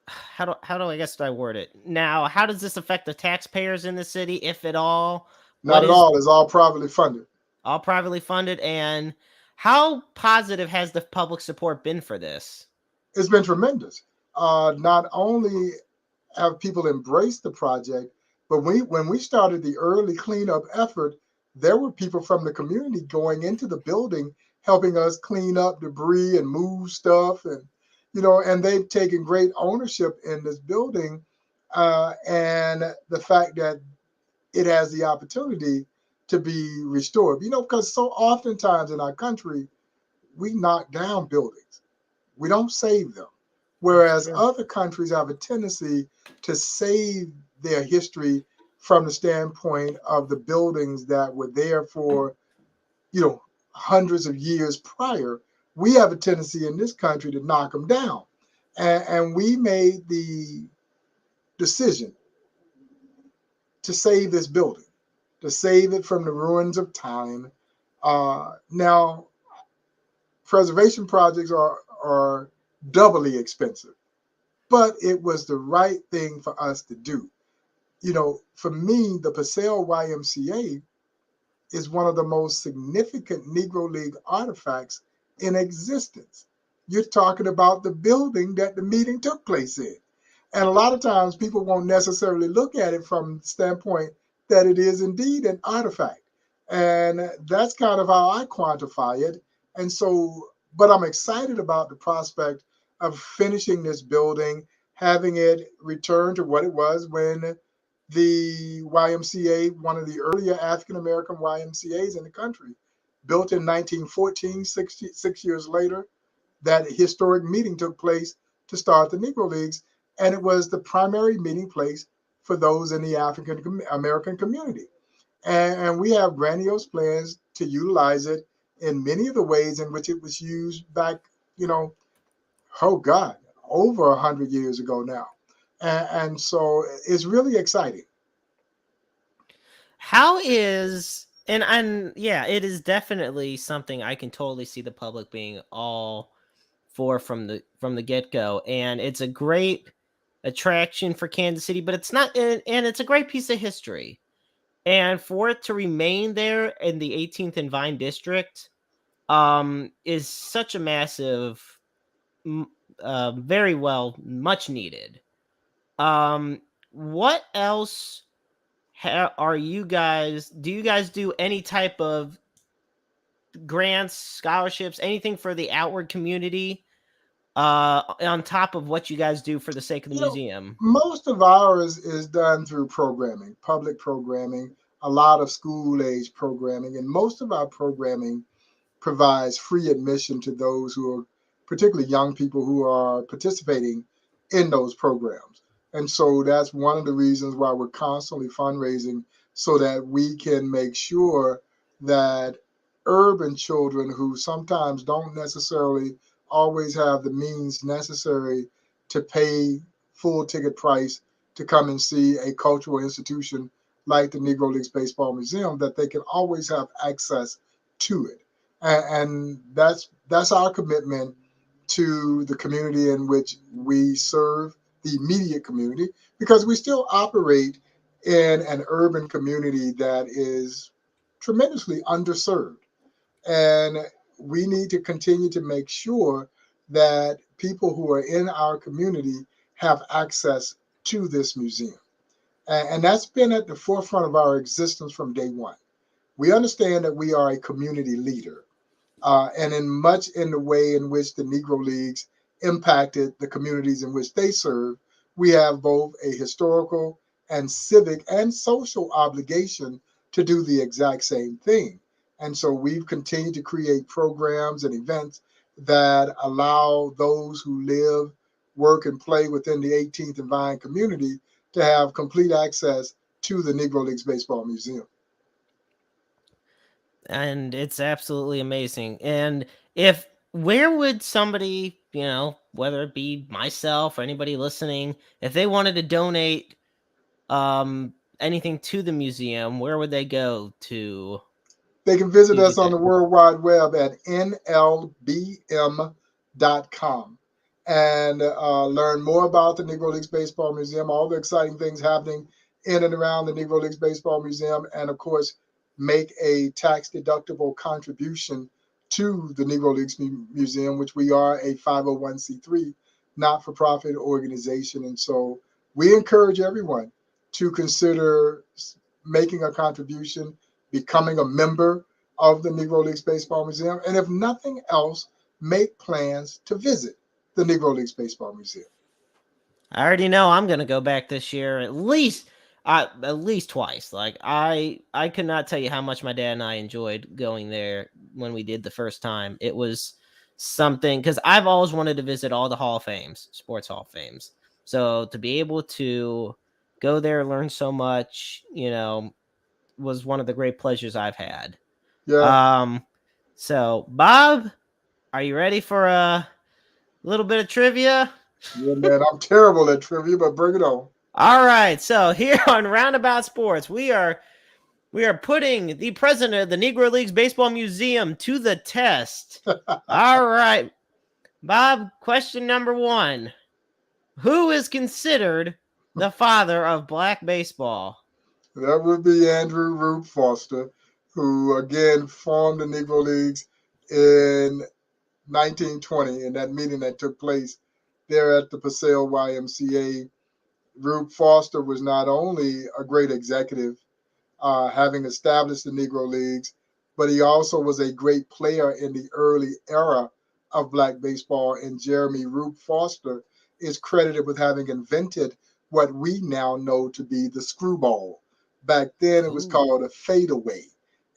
how do I guess I word it? Now, how does this affect the taxpayers in the city, if at all? Not What at is all. It's all privately funded. all privately funded, and how positive has the public support been for this? It's been tremendous. Not only have people embraced the project, but when we started the early cleanup effort, there were people from the community going into the building, helping us clean up debris and move stuff, and and they've taken great ownership in this building, and the fact that it has the opportunity to be restored. Because so oftentimes in our country, we knock down buildings, we don't save them. Whereas other countries have a tendency to save their history from the standpoint of the buildings that were there for, hundreds of years prior. We have a tendency in this country to knock them down. And we made the decision to save this building, to save it from the ruins of time. Now, preservation projects are doubly expensive, but it was the right thing for us to do. For me, the Paseo YMCA is one of the most significant Negro League artifacts in existence. You're talking about the building that the meeting took place in. And a lot of times people won't necessarily look at it from the standpoint that it is indeed an artifact. And that's kind of how I quantify it. And so, but I'm excited about the prospect of finishing this building, having it return to what it was when the YMCA, one of the earlier African American YMCAs in the country, built in 1914, 6 years later, that historic meeting took place to start the Negro Leagues. And it was the primary meeting place for those in the African American community. And we have grandiose plans to utilize it in many of the ways in which it was used back, oh God, over 100 years ago now. And so it's really exciting. How is and yeah, it is definitely something I can totally see the public being all for from the get-go, and it's a great attraction for Kansas City, but it's not, and it's a great piece of history. And for it to remain there in the 18th and Vine district is such a massive very well, much needed. What else are you guys? Do you guys do any type of grants, scholarships, anything for the outward community? On top of what you guys do for the sake of the You know, museum. most of ours is done through programming, public programming, a lot of school age programming, and most of our programming provides free admission to those who are particularly young people who are participating in those programs. And so that's one of the reasons why we're constantly fundraising so that we can make sure that urban children who sometimes don't necessarily always have the means necessary to pay full ticket price to come and see a cultural institution like the Negro Leagues Baseball Museum, that they can always have access to it. And that's our commitment to the community in which we serve, the immediate community, because we still operate in an urban community that is tremendously underserved. And we need to continue to make sure that people who are in our community have access to this museum. And that's been at the forefront of our existence from day one. We understand that we are a community leader, and in much in the way in which the Negro Leagues impacted the communities in which they serve, we have both a historical and civic and social obligation to do the exact same thing. And so we've continued to create programs and events that allow those who live, work, and play within the 18th and Vine community to have complete access to the Negro Leagues Baseball Museum. And it's absolutely amazing. And if where would somebody, whether it be myself or anybody listening, if they wanted to donate anything to the museum, where would they go to They can visit do us on that? the World Wide Web at nlbm.com and learn more about the Negro Leagues Baseball Museum, all the exciting things happening in and around the Negro Leagues Baseball Museum, and of course, make a tax deductible contribution to the Negro Leagues Museum, which we are a 501c3 not for profit organization. And so we encourage everyone to consider making a contribution, becoming a member of the Negro Leagues Baseball Museum, and if nothing else, make plans to visit the Negro Leagues Baseball Museum. I already know I'm gonna go back this year at least twice. Like I could not tell you how much my dad and I enjoyed going there when we did the first time. It was something because I've always wanted to visit all the Hall of Fames, sports Hall of Fames. So to be able to go there, learn so much, was one of the great pleasures I've had. Yeah, Um, so Bob, are you ready for a little bit of trivia? yeah, man, I'm terrible at trivia, but bring it on. All right, so here on Roundabout Sports, we are putting the president of the Negro Leagues Baseball Museum to the test. All right, Bob, question number 1. Who is considered the father of black baseball? That would be Andrew Rube Foster, who again formed the Negro Leagues in 1920 in that meeting that took place there at the Paseo YMCA. Rube Foster was not only a great executive, having established the Negro Leagues, but he also was a great player in the early era of black baseball. And Jeremy Rube Foster is credited with having invented what we now know to be the screwball. Back then, it was Ooh. called a fadeaway,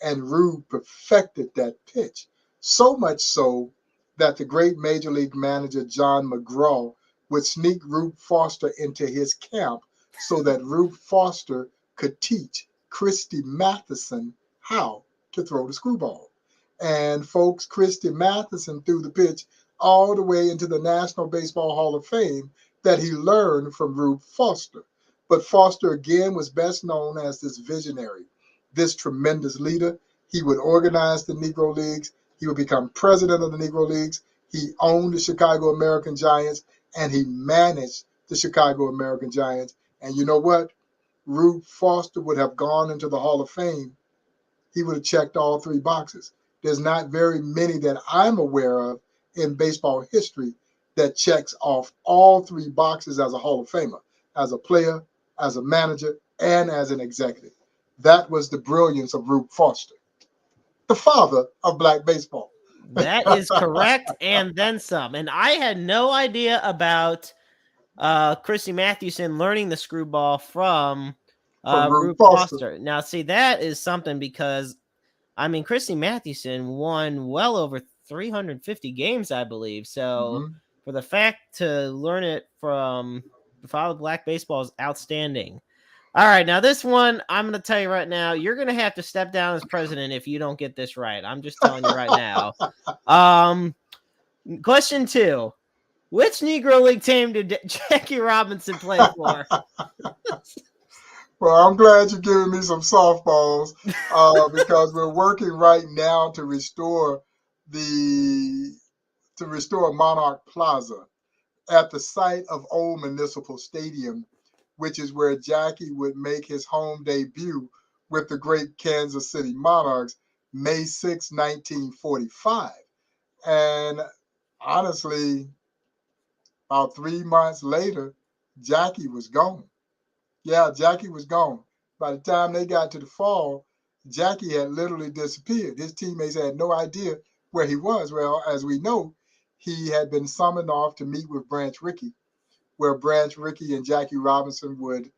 and Rube perfected that pitch. So much so that the great Major League manager John McGraw would sneak Rube Foster into his camp so that Rube Foster could teach Christy Matheson how to throw the screwball. And folks, Christy Matheson threw the pitch all the way into the National Baseball Hall of Fame that he learned from Rube Foster. But Foster again was best known as this visionary, this tremendous leader. He would organize the Negro Leagues. He would become president of the Negro Leagues. He owned the Chicago American Giants and he managed the Chicago American Giants. And you know what? Rube Foster would have gone into the Hall of Fame. He would have checked all 3 boxes. There's not very many that I'm aware of in baseball history that checks off all three boxes as a Hall of Famer, as a player, as a manager, and as an executive. That was the brilliance of Rube Foster, the father of black baseball. That is correct, and then some. And I had no idea about Christy Mathewson learning the screwball from From Rube Rube Foster. Foster. Now, see, that is something because, I mean, Christy Mathewson won well over 350 games, I believe. So Mm-hmm. for the fact to learn it from the father of black baseball is outstanding. All right, now this one, I'm going to tell you right now, you're going to have to step down as president if you don't get this right. I'm just telling you right now. Question 2. Which Negro League team did Jackie Robinson play for? Well, I'm glad you're giving me some softballs because we're working right now to restore Monarch Plaza at the site of Old Municipal Stadium, which is where Jackie would make his home debut with the great Kansas City Monarchs, May 6, 1945. And honestly, about 3 months later, Jackie was gone. Yeah, Jackie was gone. By the time they got to the fall, Jackie had literally disappeared. His teammates had no idea where he was. Well, as we know, he had been summoned off to meet with Branch Rickey, where Branch Rickey and Jackie Robinson would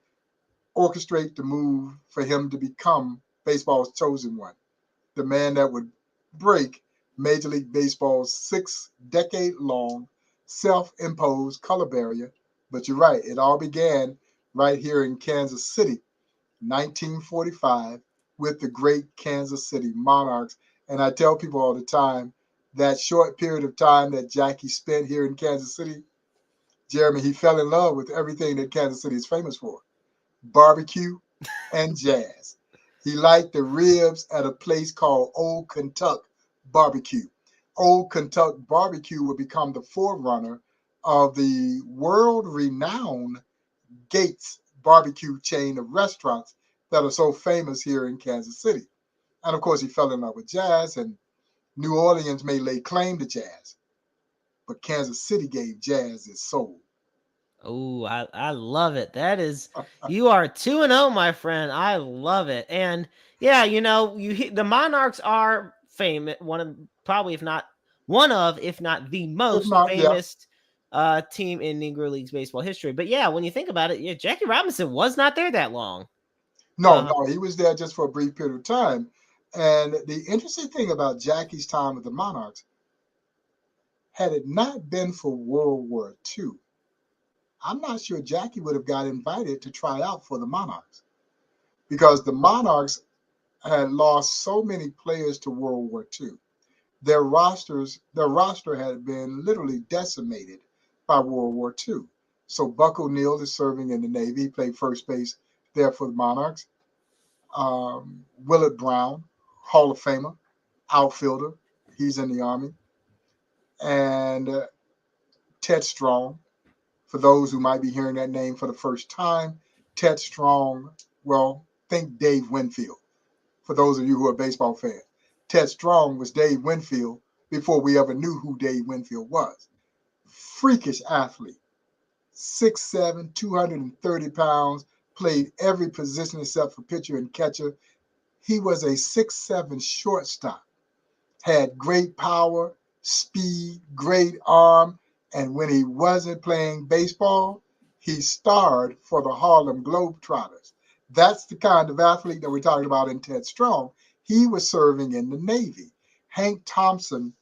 orchestrate the move for him to become baseball's chosen one, the man that would break Major League Baseball's 6-decade-long self-imposed color barrier. But you're right, it all began right here in Kansas City, 1945, with the great Kansas City Monarchs. And I tell people all the time, that short period of time that Jackie spent here in Kansas City, Jeremy, he fell in love with everything that Kansas City is famous for: barbecue and jazz. He liked the ribs at a place called Old Kentuck Barbecue. Old Kentuck Barbecue would become the forerunner of the world-renowned Gates barbecue chain of restaurants that are so famous here in Kansas City. And of course, he fell in love with jazz, and New Orleans may lay claim to jazz, but Kansas City gave jazz its soul. Oh, I love it. That is, you are 2-0, my friend. I love it. And yeah, the Monarchs are famous. Probably, if not one of, if not the If most not, yeah. famous team in Negro Leagues baseball history. But yeah, when you think about it, yeah, Jackie Robinson was not there that long. No, he was there just for a brief period of time. And the interesting thing about Jackie's time with the Monarchs, had it not been for World War II, I'm not sure Jackie would have got invited to try out for the Monarchs, because the Monarchs had lost so many players to World War II. Their roster had been literally decimated by World War II. So Buck O'Neill is serving in the Navy. He played first base there for the Monarchs. Willard Brown, Hall of Famer, outfielder, he's in the Army. And Ted Strong, for those who might be hearing that name for the first time, Ted Strong, well, think Dave Winfield. For those of you who are baseball fans, Ted Strong was Dave Winfield before we ever knew who Dave Winfield was. Freakish athlete, 6'7", 230 pounds, played every position except for pitcher and catcher. He was a 6'7" shortstop, had great power, speed, great arm, and when he wasn't playing baseball, he starred for the Harlem Globetrotters. That's the kind of athlete that we're talking about in Ted Strong. He was serving in the Navy. Hank Thompson,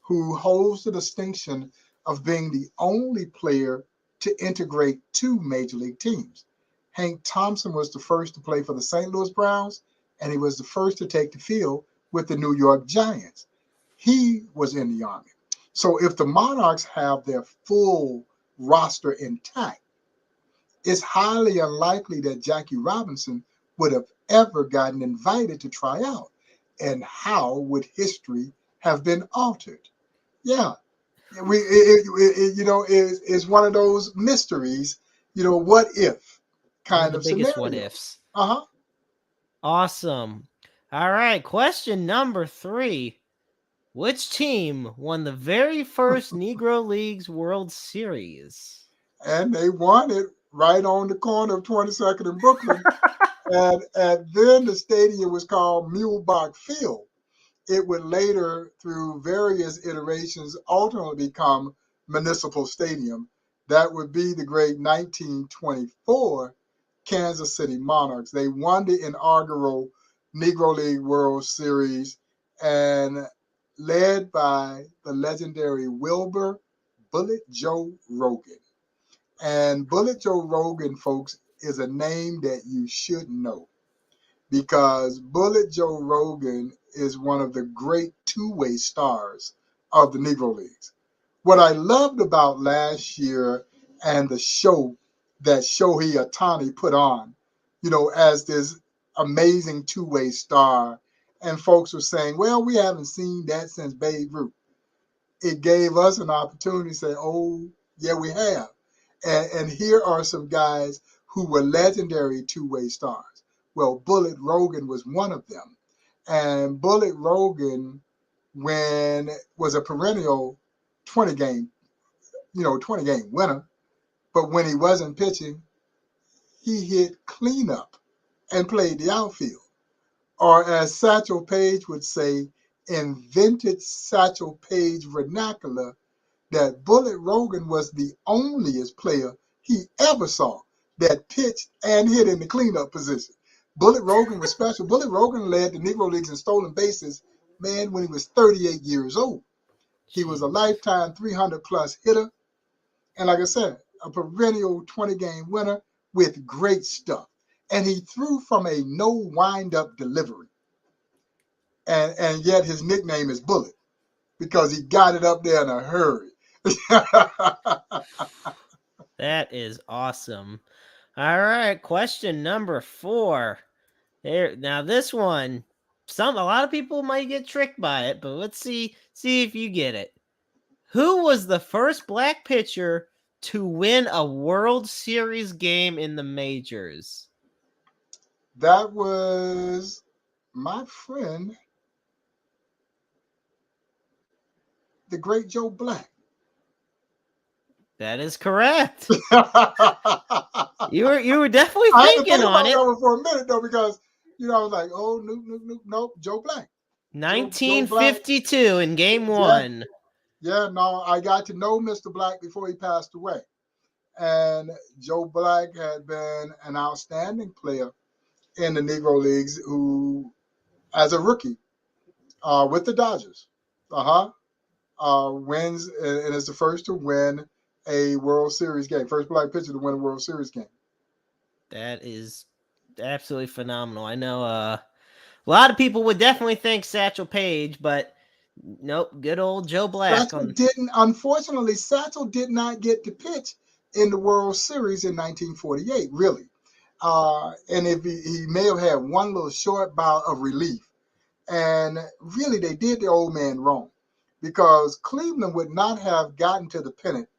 who holds the distinction of being the only player to integrate 2 major league teams. Hank Thompson was the first to play for the St. Louis Browns, and he was the first to take the field with the New York Giants. He was in the Army. So if the Monarchs have their full roster intact, it's highly unlikely that Jackie Robinson would have ever gotten invited to try out. And how would history have been altered? Yeah, it's one of those mysteries. What if One of kind the of biggest what scenario? ifs. Uh huh. Awesome. All right, question number 3. Which team won the very first Negro Leagues World Series? And they won it right on the corner of 22nd and Brooklyn. And then the stadium was called Mulebach Field. It would later, through various iterations, ultimately become Municipal Stadium. That would be the great 1924 Kansas City Monarchs. They won the inaugural Negro League World Series and led by the legendary Wilbur Bullet Joe Rogan. And Bullet Joe Rogan, folks, is a name that you should know because Bullet Joe Rogan is one of the great two-way stars of the Negro Leagues. What I loved about last year and the show that Shohei Ohtani put on, as this amazing two-way star, and folks were saying, well, we haven't seen that since Babe Ruth. It gave us an opportunity to say, oh, yeah, we have. And here are some guys who were legendary two-way stars. Well, Bullet Rogan was one of them. And Bullet Rogan, was a perennial 20-game winner. But when he wasn't pitching, he hit cleanup and played the outfield. Or as Satchel Paige would say, invented Satchel Paige vernacular, that Bullet Rogan was the onlyest player he ever saw that pitched and hit in the cleanup position. Bullet Rogan was special. Bullet Rogan led the Negro Leagues in stolen bases, man, when he was 38 years old. He was a lifetime 300-plus hitter. And like I said, a perennial 20-game winner with great stuff. And he threw from a no wind-up delivery. And yet his nickname is Bullet because he got it up there in a hurry. That is awesome. All right, question number 4. Now this one, a lot of people might get tricked by it, but let's see if you get it. Who was the first black pitcher to win a World Series game in the majors? That was my friend, the great Joe Black. That is correct. You were definitely I had to thinking think on about it. that one for a minute though, because I was like, oh, nope, Joe Black. 1952 in Game 1. Yeah, no, I got to know Mr. Black before he passed away. And Joe Black had been an outstanding player in the Negro Leagues who, as a rookie, with the Dodgers, wins and is the first to win a World Series game. First black pitcher to win a World Series game. That is absolutely phenomenal. I know a lot of people would definitely think Satchel Paige, but nope, good old Joe Black. Unfortunately, Satchel did not get to pitch in the World Series in 1948, really. And if he may have had one little short bout of relief. And really, they did the old man wrong because Cleveland would not have gotten to the pennant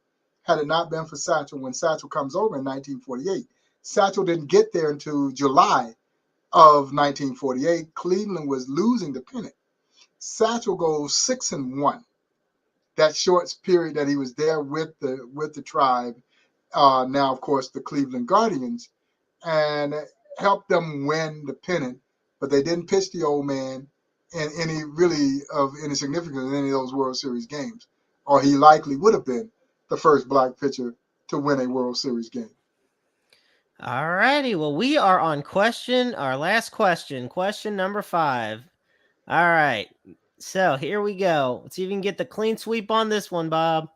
had it not been for Satchel when Satchel comes over in 1948. Satchel didn't get there until July of 1948. Cleveland was losing the pennant. Satchel goes 6-1. That short period that he was there with the tribe, now of course the Cleveland Guardians, and helped them win the pennant. But they didn't pitch the old man in any significance in any of those World Series games, or he likely would have been the first black pitcher to win a World Series game. All righty. Well, we are on our last question number 5. All right. So here we go. Let's see if we can get the clean sweep on this one, Bob.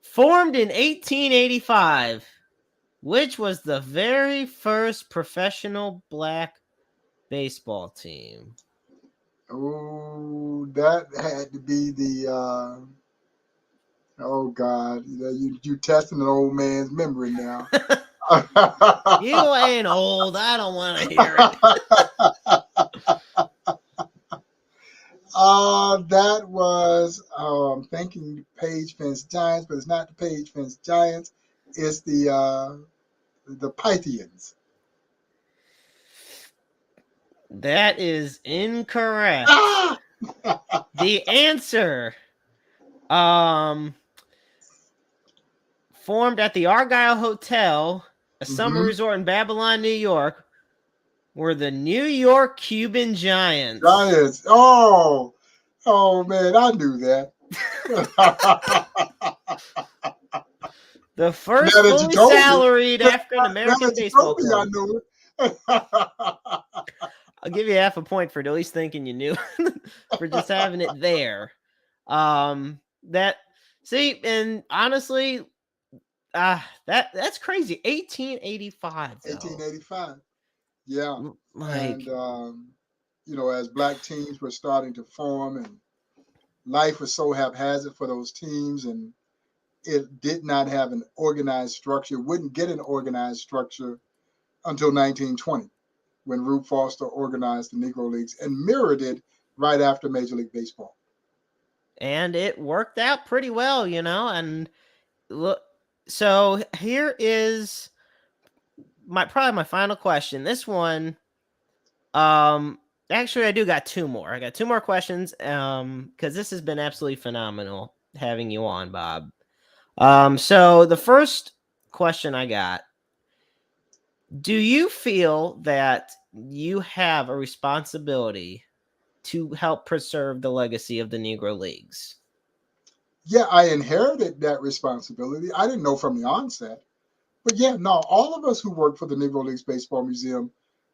Formed in 1885, which was the very first professional black baseball team? Oh, that had to be the oh God, you testing an old man's memory now. You ain't old. I don't want to hear it. That was I'm thinking Page Fence Giants, but it's not the Page Fence Giants. It's the Pythians. That is incorrect. The answer, formed at the Argyle Hotel, a summer resort in Babylon, New York, were the New York Cuban Giants. Giants. Oh man, I knew that. The first fully salaried African American baseball club. I knew it. I'll give you half a point for at least thinking you knew, for just having it there. And honestly, that's crazy. 1885. Though. 1885. Yeah. Like, and as black teams were starting to form, and life was so haphazard for those teams, and it did not have an organized structure, wouldn't get an organized structure until 1920, when Rube Foster organized the Negro Leagues and mirrored it right after Major League Baseball. And it worked out pretty well, and look, so here is probably my final question. This one, actually I do got two more. I got two more questions, because this has been absolutely phenomenal having you on, Bob. So the first question I got, do you feel that you have a responsibility to help preserve the legacy of the Negro Leagues? Yeah, I inherited that responsibility. I didn't know from the onset. But yeah, no, all of us who work for the Negro Leagues Baseball Museum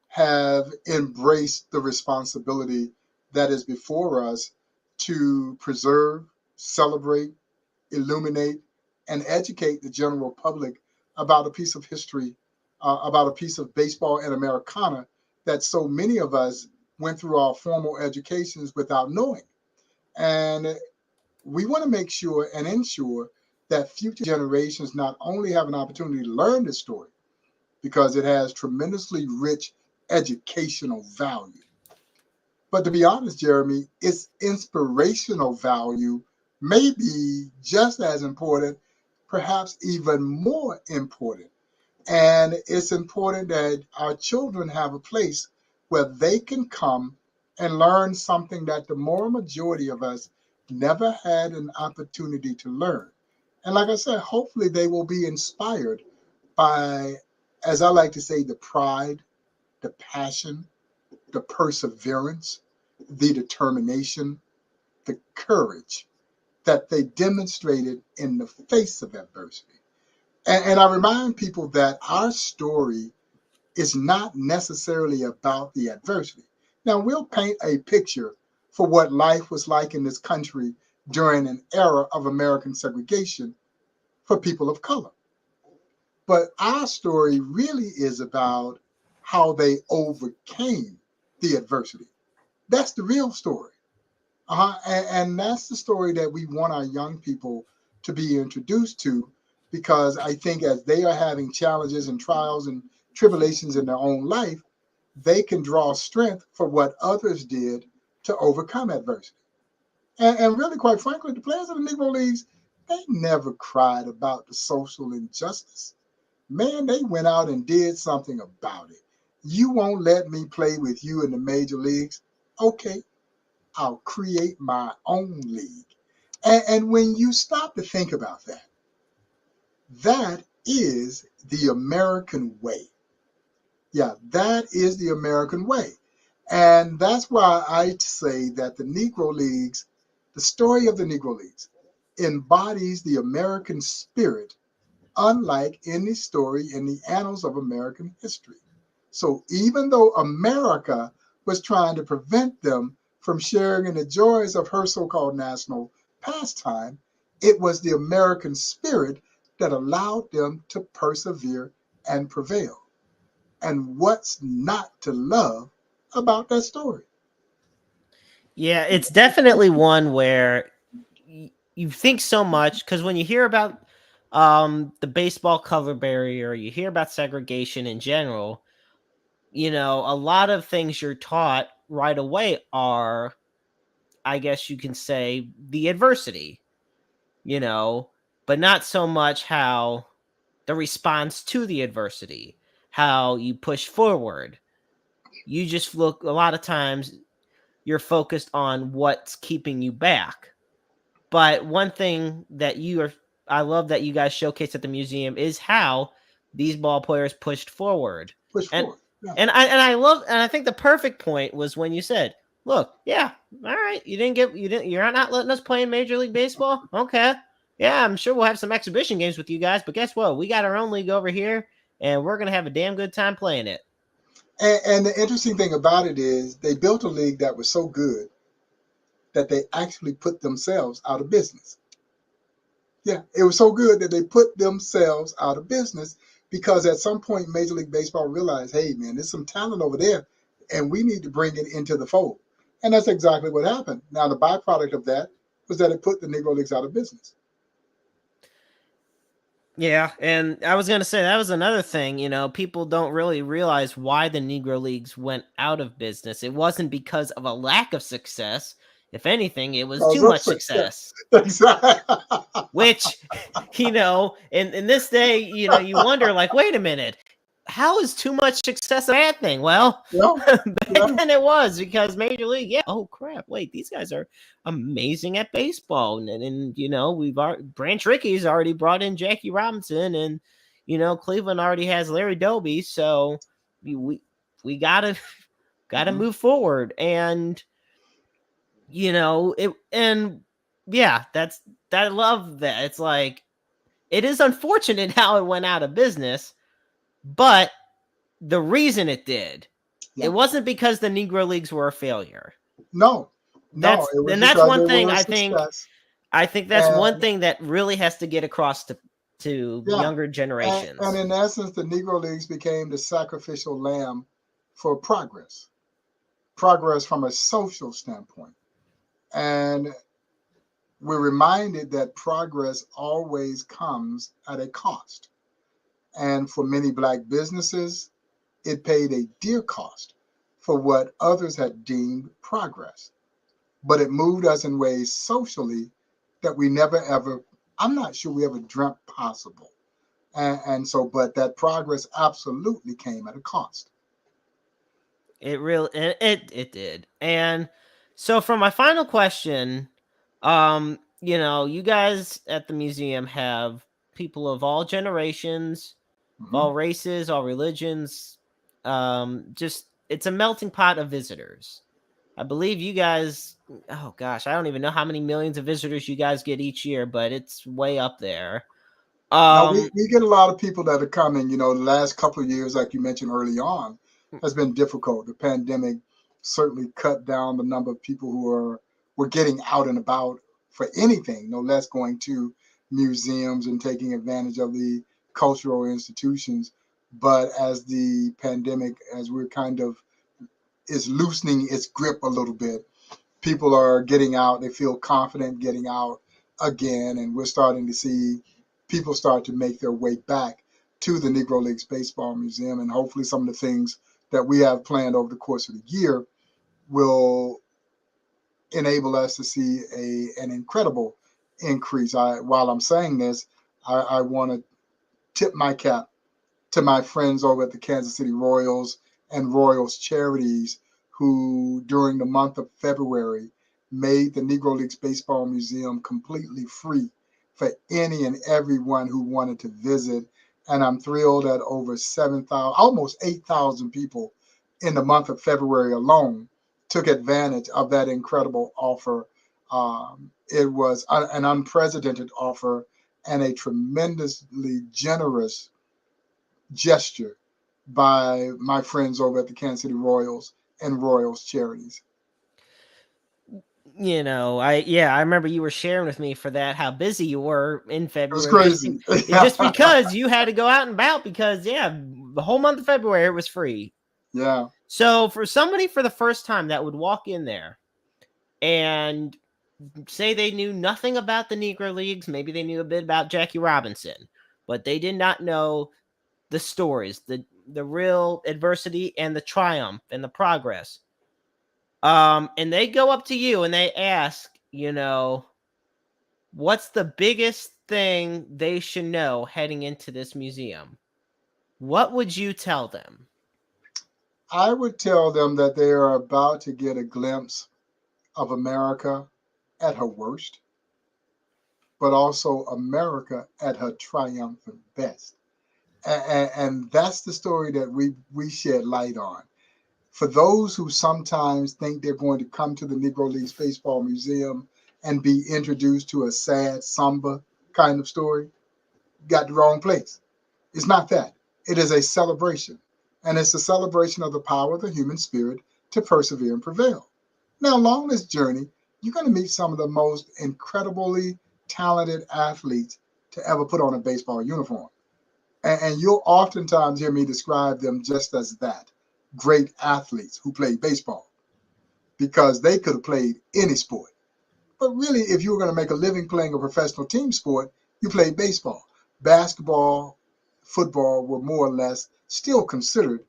have embraced the responsibility that is before us to preserve, celebrate, illuminate, and educate the general public about a piece of history, about a piece of baseball and Americana that so many of us went through our formal educations without knowing. And we want to make sure and ensure that future generations not only have an opportunity to learn this story, because it has tremendously rich educational value, but to be honest, Jeremy, its inspirational value may be just as important, perhaps even more important. And it's important that our children have a place where they can come and learn something that the moral majority of us never had an opportunity to learn. And like I said, hopefully they will be inspired by, as I like to say, the pride, the passion, the perseverance, the determination, the courage that they demonstrated in the face of adversity. And I remind people that our story is not necessarily about the adversity. Now, we'll paint a picture for what life was like in this country during an era of American segregation for people of color. But our story really is about how they overcame the adversity. That's the real story. And that's the story that we want our young people to be introduced to, because I think as they are having challenges and trials and tribulations in their own life, they can draw strength for what others did to overcome adversity. And really, quite frankly, the players of the Negro Leagues, they never cried about the social injustice. Man, they went out and did something about it. You won't let me play with you in the major leagues? Okay, I'll create my own league. And when you stop to think about that, that is the American way. Yeah, that is the American way. And that's why I say that the Negro Leagues, the story of the Negro Leagues, embodies the American spirit, unlike any story in the annals of American history. So even though America was trying to prevent them from sharing in the joys of her so-called national pastime, it was the American spirit that allowed them to persevere and prevail. And what's not to love about that story? Yeah, it's definitely one where you think so much, because when you hear about the baseball color barrier, you hear about segregation in general, a lot of things you're taught right away are, I guess you can say, the adversity, but not so much how the response to the adversity, how you push forward. You just look a lot of times, you're focused on what's keeping you back. But one thing that I love that you guys showcase at the museum is how these ball players pushed forward. Push And forward. Yeah. and I think the perfect point was when you said, "Look, yeah, all right, you're not letting us play in Major League Baseball? Okay. Yeah, I'm sure we'll have some exhibition games with you guys, but guess what? We got our own league over here and we're going to have a damn good time playing it." And the interesting thing about it is they built a league that was so good that they actually put themselves out of business. Yeah, it was so good that they put themselves out of business because at some point Major League Baseball realized, hey man, there's some talent over there and we need to bring it into the fold. And that's exactly what happened. Now the byproduct of that was that it put the Negro Leagues out of business. Yeah, and I was going to say that was another thing, people don't really realize why the Negro Leagues went out of business. It wasn't because of a lack of success. If anything, it was Because too of much success. success. Exactly. Which, in this day, you wonder, like, wait a minute, how is too much success a bad thing? Well, Yeah, back yeah. then it was because Major League, yeah. Oh crap! Wait, these guys are amazing at baseball, and Branch Rickey's already brought in Jackie Robinson, and Cleveland already has Larry Doby, so we gotta move forward, and it, and yeah, I love that. It's like it is unfortunate how it went out of business, but the reason it did, it Yeah. wasn't because the Negro Leagues were a failure. No, it was That's because one they thing were a I think. success. I think that's one And thing that really has to get across to yeah, younger and generations. in essence, the Negro Leagues became the sacrificial lamb for progress from a social standpoint. And we're reminded that progress always comes at a cost. And for many Black businesses, it paid a dear cost for what others had deemed progress. But it moved us in ways socially that we never ever, I'm not sure we ever dreamt possible. And so, but that progress absolutely came at a cost. It did. And so for my final question, you guys at the museum have people of all generations, of Mm-hmm. all races, all religions. Just it's a melting pot of visitors. I believe you guys, oh gosh, I don't even know how many millions of visitors you guys get each year, but it's way up there. Now Um we get a lot of people that are coming. The last couple of years, like you mentioned early on, has been difficult. The pandemic certainly cut down the number of people who were getting out and about for anything, no less going to museums and taking advantage of the cultural institutions. But as the pandemic, as we're kind of is loosening its grip a little bit, people are getting out. They feel confident getting out again, and we're starting to see people start to make their way back to the Negro Leagues Baseball Museum, and hopefully some of the things that we have planned over the course of the year will enable us to see an incredible increase. While I'm saying this, I want to tip my cap to my friends over at the Kansas City Royals and Royals Charities, who during the month of February made the Negro Leagues Baseball Museum completely free for any and everyone who wanted to visit. And I'm thrilled that over 7,000, almost 8,000 people in the month of February alone took advantage of that incredible offer. It was an unprecedented offer and a tremendously generous gesture by my friends over at the Kansas City Royals and Royals Charities. I remember you were sharing with me for that how busy you were in It was February crazy. just because you had to go out and about because the whole month of February it was free. Yeah. So for somebody for the first time that would walk in there and say they knew nothing about the Negro Leagues, maybe they knew a bit about Jackie Robinson, but they did not know the stories, the real adversity and the triumph and the progress. And they go up to you and they ask, what's the biggest thing they should know heading into this museum? What would you tell them? I would tell them that they are about to get a glimpse of America at her worst, but also America at her triumphant best. And that's the story that we shed light on. For those who sometimes think they're going to come to the Negro Leagues Baseball Museum and be introduced to a sad, somber kind of story, got the wrong place. It's not that. It is a celebration. And it's a celebration of the power of the human spirit to persevere and prevail. Now, along this journey, you're going to meet some of the most incredibly talented athletes to ever put on a baseball uniform. And you'll oftentimes hear me describe them just as that, great athletes who played baseball, because they could have played any sport. But really, if you were going to make a living playing a professional team sport, you played baseball. Basketball, football were more or less still considered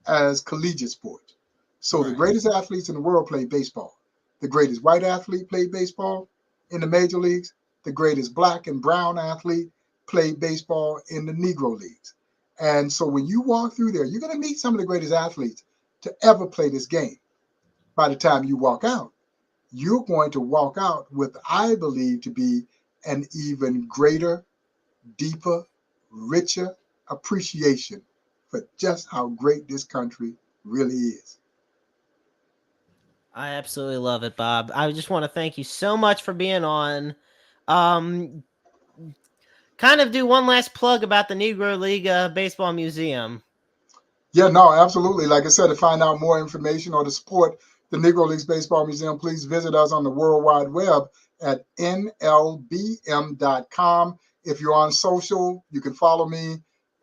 as collegiate sports. So the greatest athletes in the world played baseball. The greatest white athlete played baseball in the major leagues. The greatest black and brown athlete played baseball in the Negro leagues. And so when you walk through there, you're going to meet some of the greatest athletes to ever play this game. By the time you walk out, you're going to walk out with, I believe, to be an even greater, deeper, richer appreciation for just how great this country really is. I absolutely love it, Bob. I just want to thank you so much for being on. Um, kind of do one last plug about the Negro League Baseball Museum. Yeah, no, absolutely. Like I said, to find out more information or to support the Negro Leagues Baseball Museum, please visit us on the World Wide Web at nlbm.com. If you're on social, you can follow me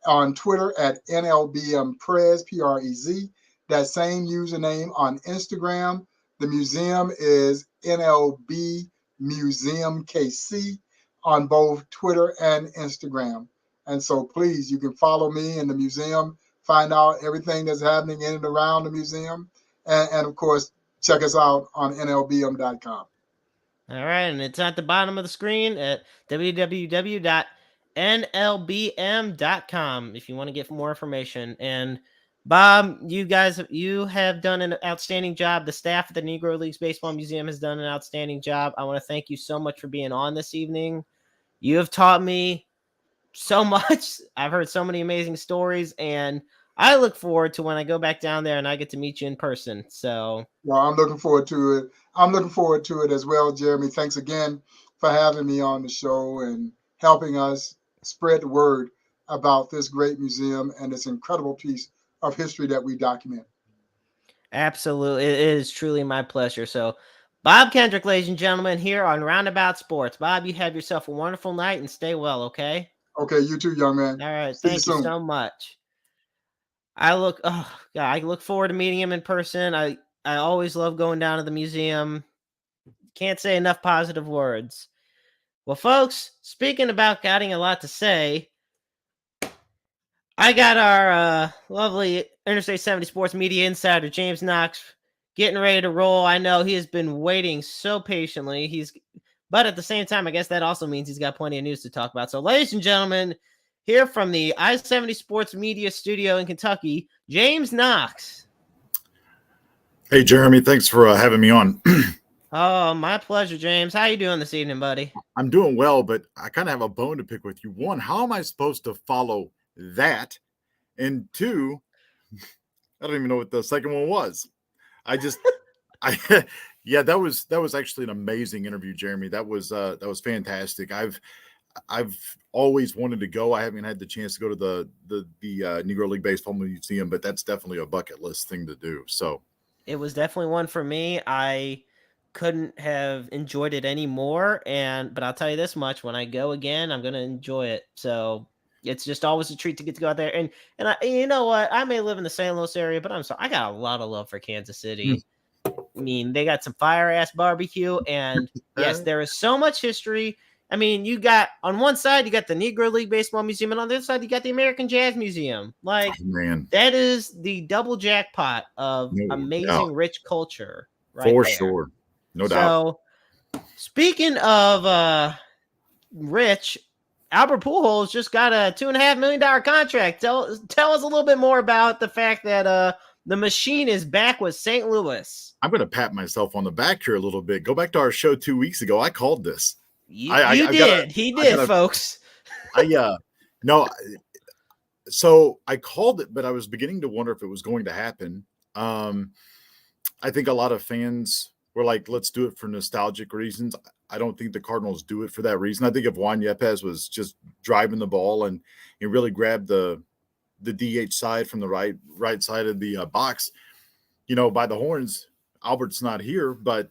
on Twitter at nlbmprez, Prez. That same username on Instagram. The museum is NLB Museum KC on both Twitter and Instagram. And so please, you can follow me in the museum, find out everything that's happening in and around the museum. And of course, check us out on nlbm.com. All right, and it's at the bottom of the screen at www.nlbm.com if you want to get more information. And Bob, you have done an outstanding job. The staff at the Negro Leagues Baseball Museum has done an outstanding job. I want to thank you so much for being on this evening. You have taught me so much. I've heard so many amazing stories, and I look forward to when I go back down there and I get to meet you in person. So, well, I'm looking forward to it. I'm looking forward to it as well, Jeremy. Thanks again for having me on the show and helping us spread the word about this great museum and this incredible piece of history that we document. absolutely, it is truly my pleasure. So, Bob Kendrick, ladies and gentlemen, here on Roundabout Sports. Bob, you have yourself a wonderful night and stay well, okay? Okay, you too, young man. All right, See you thank you soon. so much. I look forward to meeting him in person. I always love going down to the museum. Can't say enough positive words. Well, folks, speaking about getting a lot to say, I got our lovely Interstate 70 Sports Media Insider, James Knox, getting ready to roll. I know he has been waiting so patiently. But at the same time, I guess that also means he's got plenty of news to talk about. So, ladies and gentlemen, here from the I-70 Sports Media Studio in Kentucky, James Knox. Hey, Jeremy, thanks for having me on. Oh, my pleasure, James. How you doing this evening, buddy? I'm doing well, but I kind of have a bone to pick with you. One, how am I supposed to follow that? And two, I don't even know what the second one was. Yeah, that was actually an amazing interview, Jeremy. That was fantastic. I've always wanted to go. I haven't had the chance to go to the Negro League Baseball Museum, but that's definitely a bucket list thing to do. So it was definitely one for me. I couldn't have enjoyed it any more. But I'll tell you this much: when I go again, I'm gonna enjoy it. So it's just always a treat to get to go out there. And you know what? I may live in the St. Louis area, but I'm sorry, I got a lot of love for Kansas City. I mean, they got some fire ass barbecue, and yes, there is so much history. I mean, you got on one side, you got the Negro League Baseball Museum, and on the other side, you got the American Jazz Museum. Like, man, that is the double jackpot of amazing, rich culture, right? For there. sure, no doubt. So, speaking of rich, Albert Pujols just got a $2.5 million contract. Tell us a little bit more about the fact that The machine is back with St. Louis. I'm going to pat myself on the back here a little bit. Go back to our show 2 weeks ago. I called this. He did, folks. No. So I called it, but I was beginning to wonder if it was going to happen. I think a lot of fans were like, let's do it for nostalgic reasons. I don't think the Cardinals do it for that reason. I think if Juan Yepes was just driving the ball and he really grabbed the DH side from the right side of the box, by the horns, Albert's not here, but,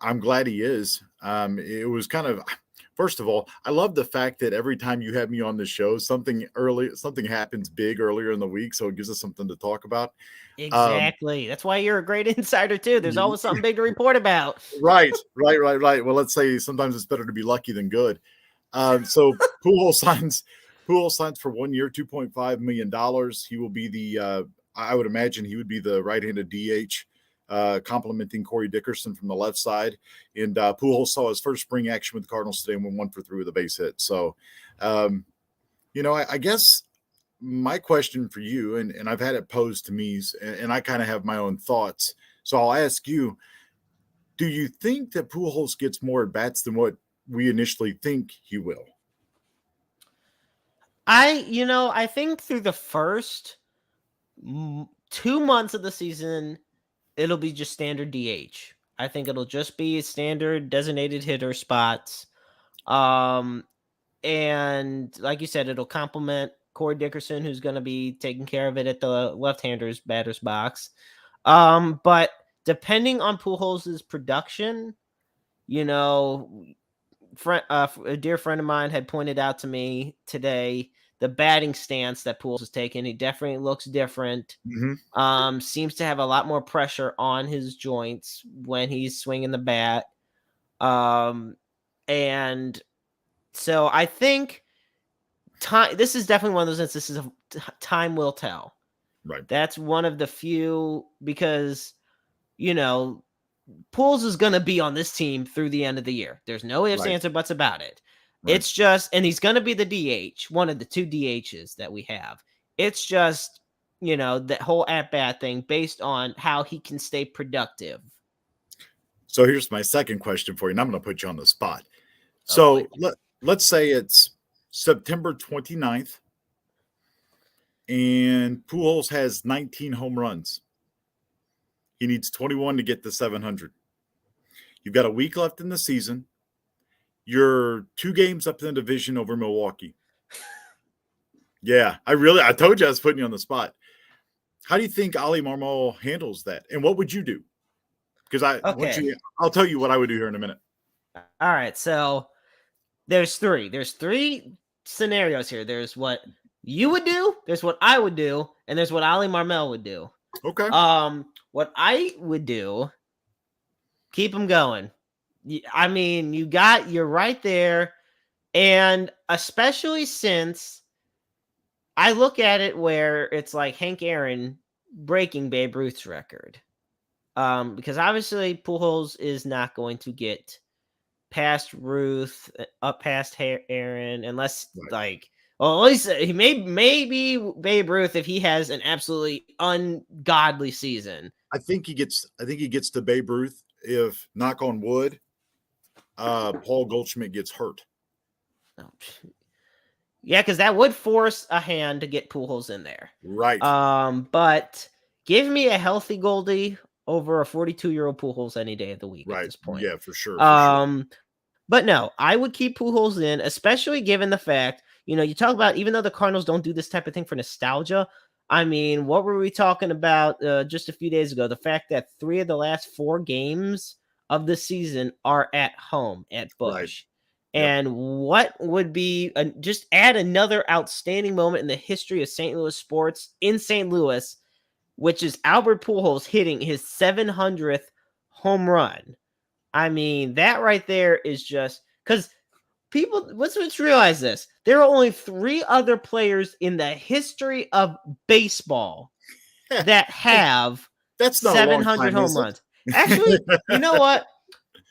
I'm glad he is. It was kind of, first of all, I love the fact that every time you have me on the show, something happens big earlier in the week, so it gives us something to talk about. Exactly. That's why you're a great insider too. There's always something big to report about. Right. Well, let's say sometimes it's better to be lucky than good. So Pujols signs for 1 year, $2.5 million. He will be I would imagine he would be the right-handed DH. Complimenting Corey Dickerson from the left side. And Pujols saw his first spring action with the Cardinals today and went 1 for 3 with a base hit. So, I guess my question for you, and I've had it posed to me, and I kind of have my own thoughts. So I'll ask you, do you think that Pujols gets more at-bats than what we initially think he will? I think through the first 2 months of the season, it'll be just standard DH. I think it'll just be standard designated hitter spots. And like you said, it'll complement Corey Dickerson, who's going to be taking care of it at the left-handers batter's box. But depending on Pujols' production, a dear friend of mine had pointed out to me today the batting stance that Pujols has taken. He definitely looks different. Mm-hmm. Seems to have a lot more pressure on his joints when he's swinging the bat. And so I think this is definitely one of those instances of time will tell. Right. That's one of the few, because, Pujols is going to be on this team through the end of the year. There's no ifs, ands, or buts about it. Right. It's just, and he's going to be the DH, one of the 2 DHs that we have. It's just, that whole at-bat thing based on how he can stay productive. So here's my second question for you, and I'm going to put you on the spot. So let's say it's September 29th, and Pujols has 19 home runs. He needs 21 to get to 700. You've got a week left in the season. You're 2 games up in the division over Milwaukee. Yeah, I told you I was putting you on the spot. How do you think Ali Marmol handles that? And what would you do? Because I'll tell you what I would do here in a minute. All right. So there's 3. There's 3 scenarios here. There's what you would do, there's what I would do, and there's what Ali Marmol would do. Okay. What I would do, keep him going. I mean, you're right there. And especially since I look at it where it's like Hank Aaron breaking Babe Ruth's record. Because obviously Pujols is not going to get past Ruth, up past Aaron, unless at least he maybe Babe Ruth if he has an absolutely ungodly season. I think he gets to Babe Ruth if, knock on wood, Paul Goldschmidt gets hurt. Oh, yeah, because that would force a hand to get Pujols in there. Right. But give me a healthy Goldie over a 42-year-old Pujols any day of the week at this point. Yeah, for sure. But no, I would keep Pujols in, especially given the fact, you talk about, even though the Cardinals don't do this type of thing for nostalgia, I mean, what were we talking about just a few days ago? The fact that 3 of the last 4 games of the season are at home at Busch. Right. And what would be just add another outstanding moment in the history of St. Louis sports in St. Louis, which is Albert Pujols hitting his 700th home run. I mean, that right there is just because people, let's realize this. There are only 3 other players in the history of baseball that have that's not 700 home runs. Actually, you know what?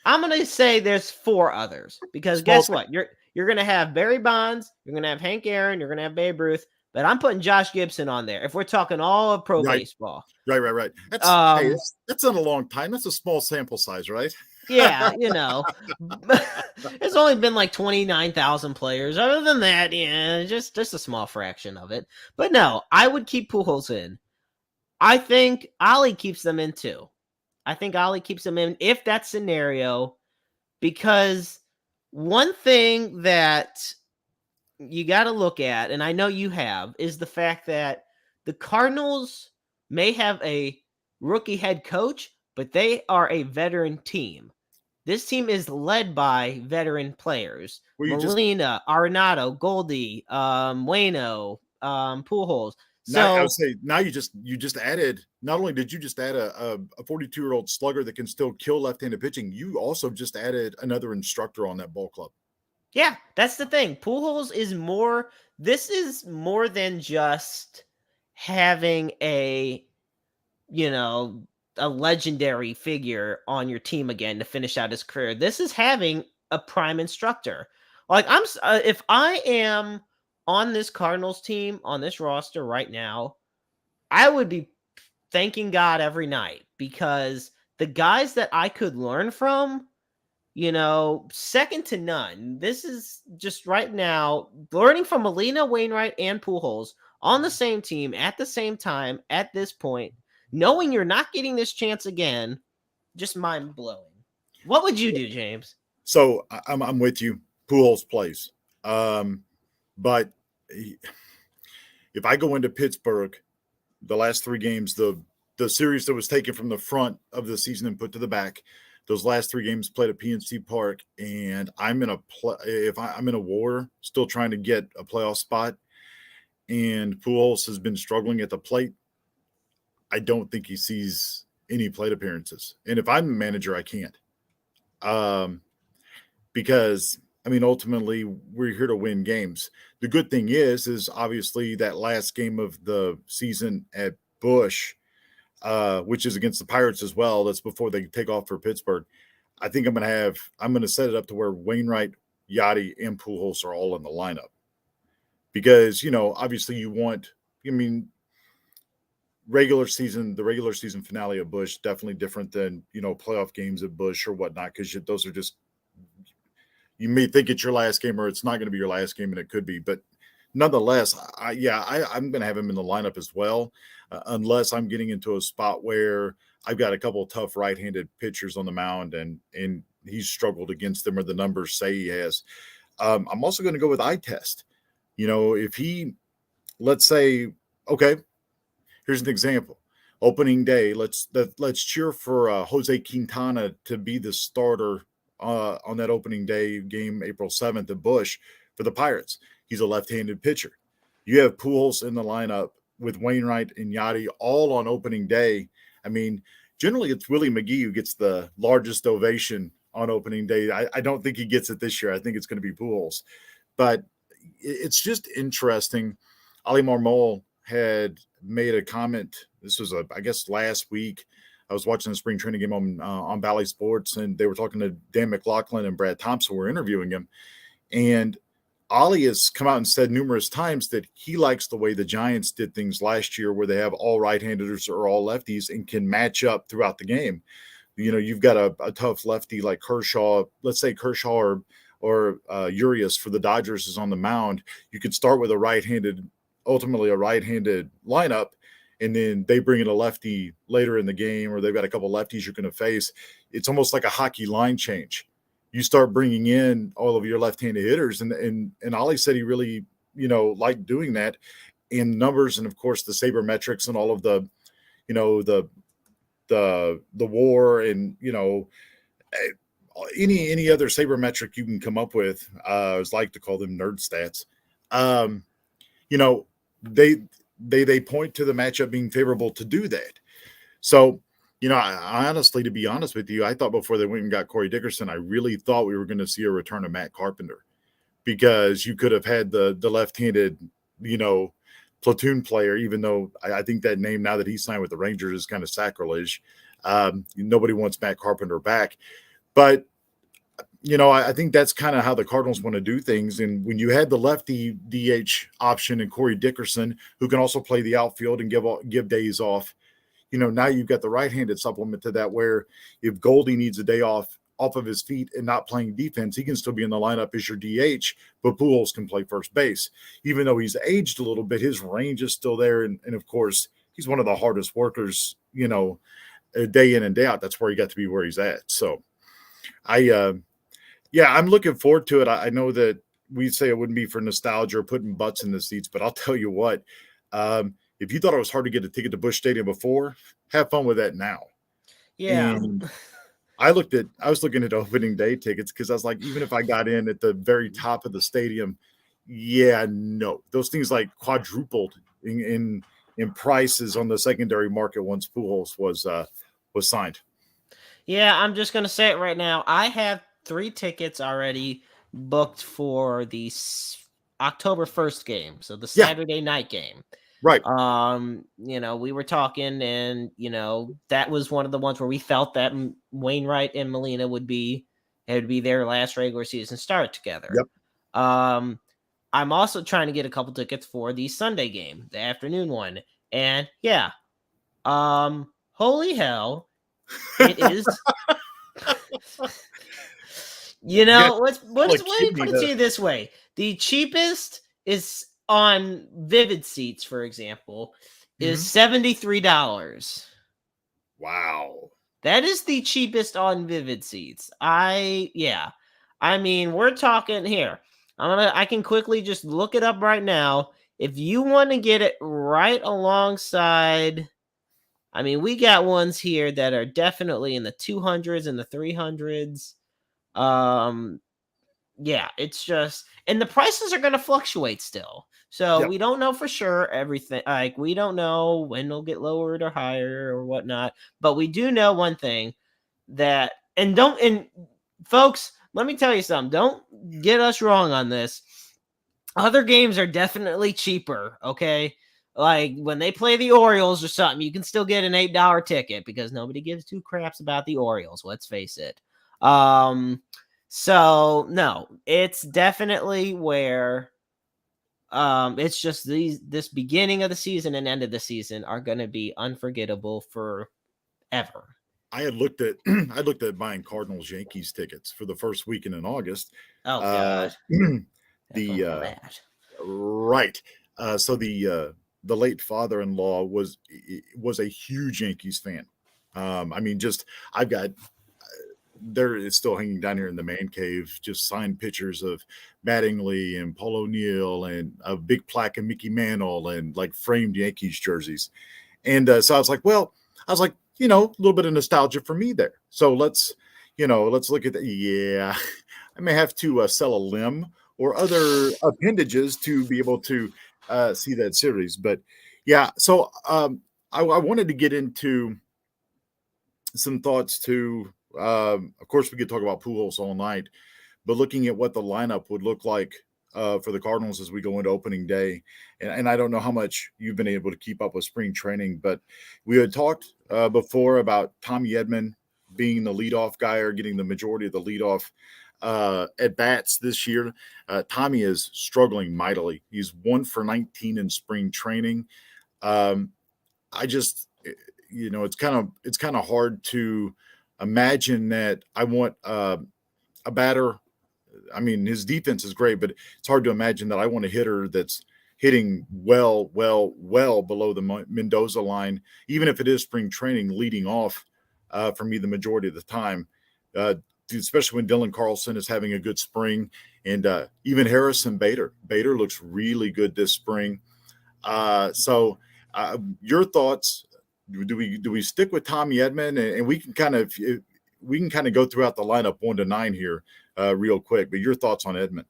I'm going to say there's 4 others because guess what? You're going to have Barry Bonds, you're going to have Hank Aaron, you're going to have Babe Ruth, but I'm putting Josh Gibson on there if we're talking all of pro baseball. Right. That's that's not a long time. That's a small sample size, right? Yeah, it's only been like 29,000 players. Other than that, yeah, just a small fraction of it. But no, I would keep Pujols in. I think Ollie keeps them in too. I think Ollie keeps them in if that scenario, because one thing that you got to look at, and I know you have, is the fact that the Cardinals may have a rookie head coach, but they are a veteran team. This team is led by veteran players. Molina, Arenado, Goldie, Waino, Pujols. So I would say now you just added, not only did you just add a 42-year-old slugger that can still kill left-handed pitching, you also just added another instructor on that ball club. Yeah, that's the thing. Pujols is more, this is more than just having a legendary figure on your team again to finish out his career. This is having a prime instructor. Like if I am on this Cardinals team, on this roster right now, I would be thanking God every night, because the guys that I could learn from, second to none. This is just right now learning from Molina, Wainwright, and Pujols on the same team at the same time at this point, knowing you're not getting this chance again, just mind blowing. What would you do, James? So I'm with you. Pujols plays. But if I go into Pittsburgh, the last 3 games, the series that was taken from the front of the season and put to the back, those last 3 games played at PNC Park, and I'm in a war, still trying to get a playoff spot, and Pujols has been struggling at the plate, I don't think he sees any plate appearances. And if I'm a manager, I can't. Because ultimately we're here to win games. The good thing is obviously that last game of the season at Busch, which is against the Pirates as well. That's before they take off for Pittsburgh. I think I'm going to set it up to where Wainwright, Yachty, and Pujols are all in the lineup, because, obviously you want, the regular season finale of Busch, definitely different than, playoff games at Busch or whatnot. Cause those are just, you may think it's your last game or it's not going to be your last game, and it could be, but nonetheless, I'm going to have him in the lineup as well, unless I'm getting into a spot where I've got a couple of tough right-handed pitchers on the mound and he's struggled against them, or the numbers say he has. I'm also going to go with eye test. If he, let's say, okay, here's an example. Opening day, let's cheer for Jose Quintana to be the starter on that opening day game, April 7th at Busch for the Pirates. He's a left-handed pitcher. You have Pujols in the lineup with Wainwright and Yachty all on opening day. Generally it's Willie McGee who gets the largest ovation on opening day. I don't think he gets it this year. I think it's going to be Pujols. But it's just interesting. Ali Marmol had made a comment. This was, I guess, last week. I was watching the spring training game on Valley Sports, and they were talking to Dan McLaughlin and Brad Thompson were interviewing him. And Ollie has come out and said numerous times that he likes the way the Giants did things last year, where they have all right-handers or all lefties and can match up throughout the game. You've got a tough lefty like Kershaw. Let's say Kershaw or Urias for the Dodgers is on the mound. You could start with ultimately a right-handed lineup, and then they bring in a lefty later in the game, or they've got a couple lefties you're going to face. It's almost like a hockey line change. You start bringing in all of your left-handed hitters, and Ollie said he really, liked doing that in numbers, and of course the sabermetrics and all of the, the WAR and any other sabermetric you can come up with. I always like to call them nerd stats. They point to the matchup being favorable to do that. So, I honestly, to be honest with you, I thought before they went and got Corey Dickerson, I really thought we were going to see a return of Matt Carpenter, because you could have had the left-handed, platoon player, even though I think that name, now that he's signed with the Rangers, is kind of sacrilege. Nobody wants Matt Carpenter back. But I think that's kind of how the Cardinals want to do things. And when you had the lefty DH option and Corey Dickerson, who can also play the outfield and give days off, now you've got the right-handed supplement to that, where if Goldie needs a day off of his feet and not playing defense, he can still be in the lineup as your DH, but Pujols can play first base. Even though he's aged a little bit, his range is still there. And of course, he's one of the hardest workers, day in and day out. That's where he got to be where he's at. So I'm looking forward to it. I know that we say it wouldn't be for nostalgia or putting butts in the seats, but I'll tell you what, if you thought it was hard to get a ticket to Busch Stadium before, have fun with that now. Yeah. And I was looking at opening day tickets because I was like, even if I got in at the very top of the stadium, no, those things like quadrupled in prices on the secondary market once Pujols was signed. Yeah, I'm just gonna say it right now. I have 3 tickets already booked for the October 1st game, so the Saturday night game. Right. We were talking, and that was one of the ones where we felt that Wainwright and Molina would be their last regular season start together. Yep. I'm also trying to get a couple tickets for the Sunday game, the afternoon one, and holy hell, it is. Let me put it to you this way: the cheapest is on Vivid Seats, for example, is $73. Wow. That is the cheapest on Vivid Seats. I mean, we're talking here. I can quickly just look it up right now. If you want to get it right alongside, I mean, we got ones here that are definitely in the 200s and the 300s. It's just, and the prices are going to fluctuate still. So we don't know for sure everything. Like, we don't know when they'll get lowered or higher or whatnot. But we do know one thing, that, and folks, let me tell you something. Don't get us wrong on this. Other games are definitely cheaper, okay? Like, when they play the Orioles or something, you can still get an $8 ticket because nobody gives 2 craps about the Orioles, let's face it. So, no, it's definitely where it's just this beginning of the season and end of the season are going to be unforgettable forever. I looked at buying Cardinals Yankees tickets for the first weekend in August. Oh God. Right. So the late father-in-law was a huge Yankees fan. There is still hanging down here in the man cave, just signed pictures of Mattingly and Paul O'Neill and a big plaque of Mickey Mantle and like framed Yankees jerseys. And so I was like, a little bit of nostalgia for me there. So let's look at that. Yeah, I may have to sell a limb or other appendages to be able to see that series. But yeah, so I wanted to get into some thoughts too. Of course, we could talk about Pujols all night, but looking at what the lineup would look like for the Cardinals as we go into opening day. And I don't know how much you've been able to keep up with spring training, but we had talked before about Tommy Edman being the leadoff guy or getting the majority of the leadoff at bats this year. Tommy is struggling mightily. He's 1 for 19 in spring training. It's kind of hard to imagine that I want a batter. I mean, his defense is great, but it's hard to imagine that I want a hitter that's hitting well below the Mendoza line, even if it is spring training, leading off for me the majority of the time, especially when Dylan Carlson is having a good spring, and even Harrison Bader. Bader looks really good this spring. So your thoughts? Do we stick with Tommy Edman, and we can kind of go throughout the lineup 1 to 9 here real quick, but your thoughts on Edman?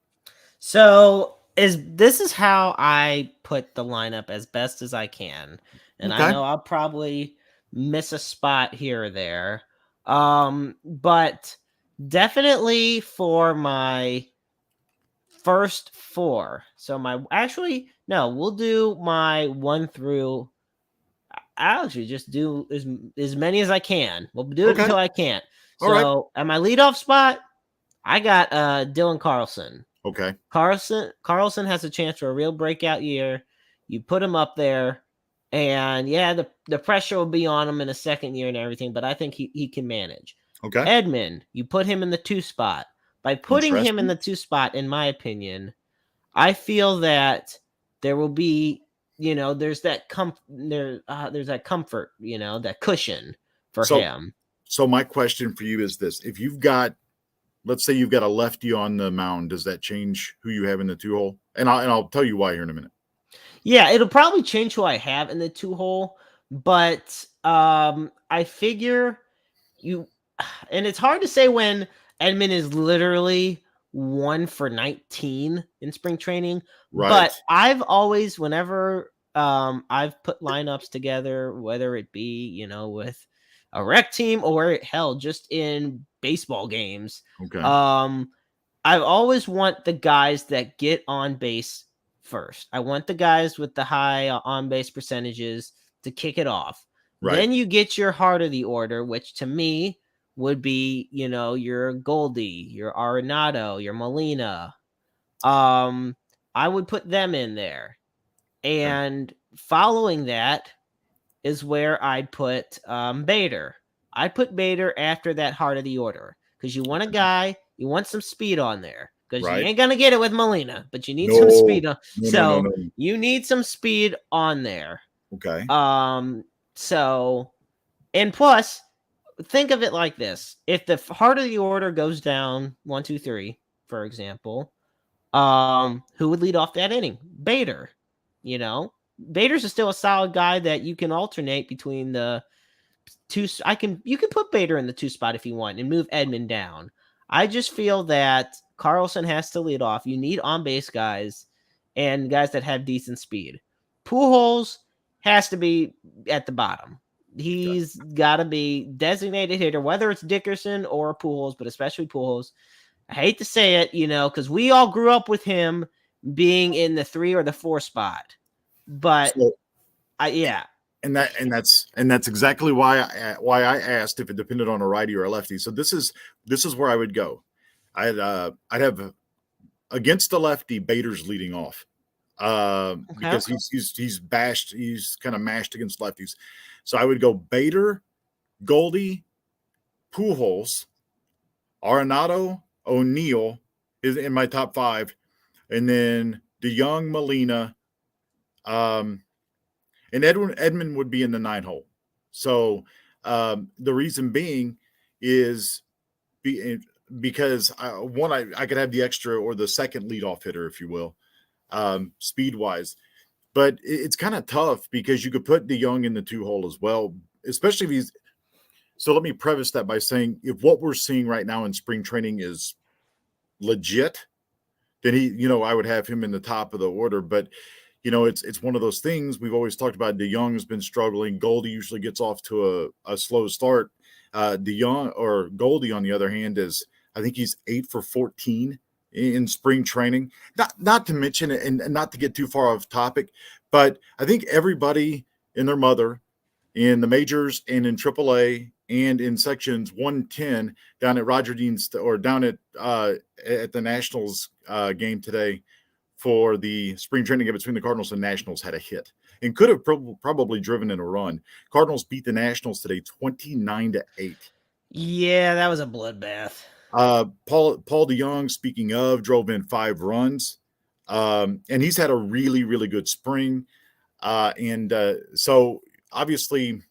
So this is how I put the lineup as best as I can. And okay. I know I'll probably miss a spot here or there. But definitely for my first 4. So we'll do my 1 through. I'll actually just do as many as I can. We'll do it until I can't. So at my leadoff spot, I got Dylan Carlson. Okay. Carlson has a chance for a real breakout year. You put him up there, and yeah, the pressure will be on him in a second year and everything, but I think he can manage. Okay. Edmond, you put him in the 2 spot. By putting him in the 2 spot, in my opinion, I feel that there will be, there's that there's that comfort, that cushion for him. So my question for you is this: if let's say you've got a lefty on the mound, does that change who you have in the 2-hole? And I'll tell you why here in a minute. Yeah, it'll probably change who I have in the 2-hole, but I figure and it's hard to say when Edmond is literally 1 for 19 in spring training, right. But I've always, whenever I've put lineups together, whether it be, with a rec team or hell, just in baseball games, okay. I always want the guys that get on base first. I want the guys with the high on base percentages to kick it off. Right. Then you get your heart of the order, which to me would be, your Goldie, your Arenado, your Molina. I would put them in there. And following that is where I'd put Bader. I'd put Bader after that heart of the order because you want a guy, you want some speed on there because you ain't going to get it with Molina, but you need some speed on. You need some speed on there. Okay. So, and plus, think of it like this. If the heart of the order goes down 1, 2, 3, for example, who would lead off that inning? Bader. Bader's still a solid guy that you can alternate between the 2. You can put Bader in the 2 spot if you want and move Edmond down. I just feel that Carlson has to lead off. You need on base guys and guys that have decent speed. Pujols has to be at the bottom. He's got to be designated hitter, whether it's Dickerson or Pujols, but especially Pujols. I hate to say it, because we all grew up with him being in the 3 or the 4 spot. But and that's exactly why I asked if it depended on a righty or a lefty. So this is where I would go. I'd have against the lefty, Bader's leading off because he's bashed, he's kind of mashed against lefties. So I would go Bader, Goldie, Pujols, Arenado, O'Neill is in my top 5, and then DeYoung, Molina, and Edmond would be in the 9-hole. So the reason being is because I could have the extra or the second leadoff hitter, if you will, speed wise. But it's kind of tough because you could put DeYoung in the 2-hole as well, especially if he's. So let me preface that by saying if what we're seeing right now in spring training is legit, then I would have him in the top of the order. But it's one of those things we've always talked about. DeYoung has been struggling. Goldie usually gets off to a slow start. DeYoung or Goldie, on the other hand, I think he's 8 for 14 in spring training. Not to mention, and not to get too far off topic, but I think everybody and their mother in the majors and in AAA and in sections 110 down at Roger Dean's or down at the Nationals game today for the spring training game between the Cardinals and Nationals had a hit and could have probably driven in a run. Cardinals beat the Nationals today 29-8. Yeah, that was a bloodbath. Paul DeYoung, speaking of, drove in 5 runs. And he's had a really, really good spring. So obviously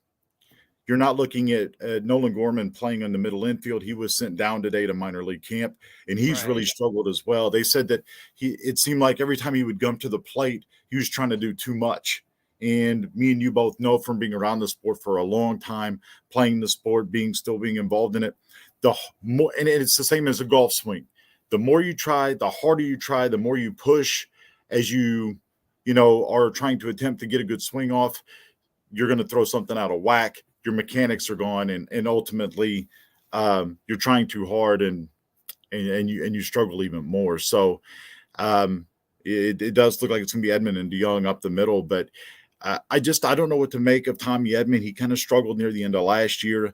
you're not looking at Nolan Gorman playing on the middle infield. He was sent down today to minor league camp, and he's really struggled as well. They said that it seemed like every time he would come to the plate, he was trying to do too much. And me and you both know from being around the sport for a long time, playing the sport, still being involved in it, the more, and it's the same as a golf swing. The more you try, the harder you try, the more you push as you are trying to attempt to get a good swing off, you're going to throw something out of whack. Your mechanics are gone, and ultimately you're trying too hard and you struggle even more. So it does look like it's going to be Edmond and DeYoung up the middle, but I don't know what to make of Tommy Edman. He kind of struggled near the end of last year.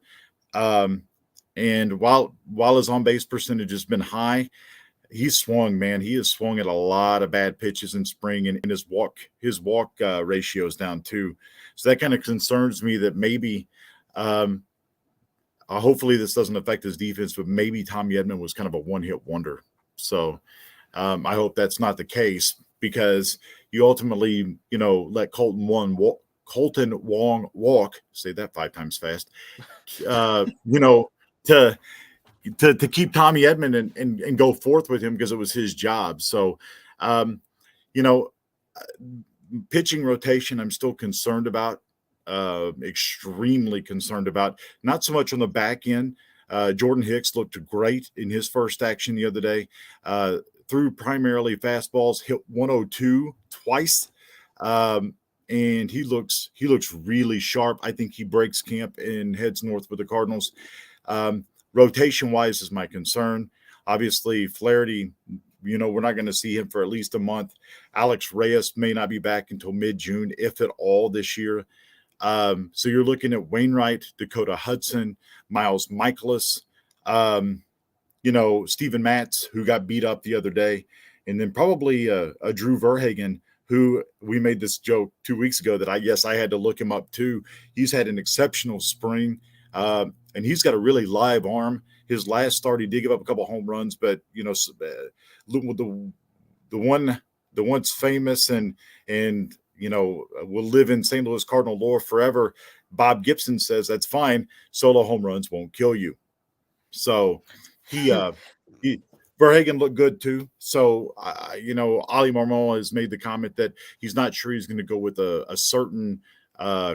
And while his on base percentage has been high, he's swung, man. He has swung at a lot of bad pitches in spring, and his walk ratio is down too. So that kind of concerns me that maybe, hopefully this doesn't affect his defense, but maybe Tommy Edman was kind of a one-hit wonder. So I hope that's not the case, because you ultimately, let Colton Wong walk. Say that 5 times fast. To keep Tommy Edman and go forth with him, because it was his job. So, pitching rotation, I'm still concerned about, extremely concerned about. Not so much on the back end. Jordan Hicks looked great in his first action the other day. Threw primarily fastballs, hit 102 twice. And he looks really sharp. I think he breaks camp and heads north with the Cardinals. Rotation wise is my concern. Obviously, Flaherty, we're not going to see him for at least a month. Alex Reyes may not be back until mid-June, if at all, this year. So you're looking at Wainwright, Dakota Hudson, Miles Michaelis, Steven Matz, who got beat up the other day, and then probably a Drew Verhagen, who we made this joke 2 weeks ago that I had to look him up too. He's had an exceptional spring, and he's got a really live arm. His last start, he did give up a couple home runs, but the once famous and will live in St. Louis Cardinal lore forever, Bob Gibson says that's fine. Solo home runs won't kill you. So Verhagen looked good too. So, Ali Marmol has made the comment that he's not sure he's going to go with a certain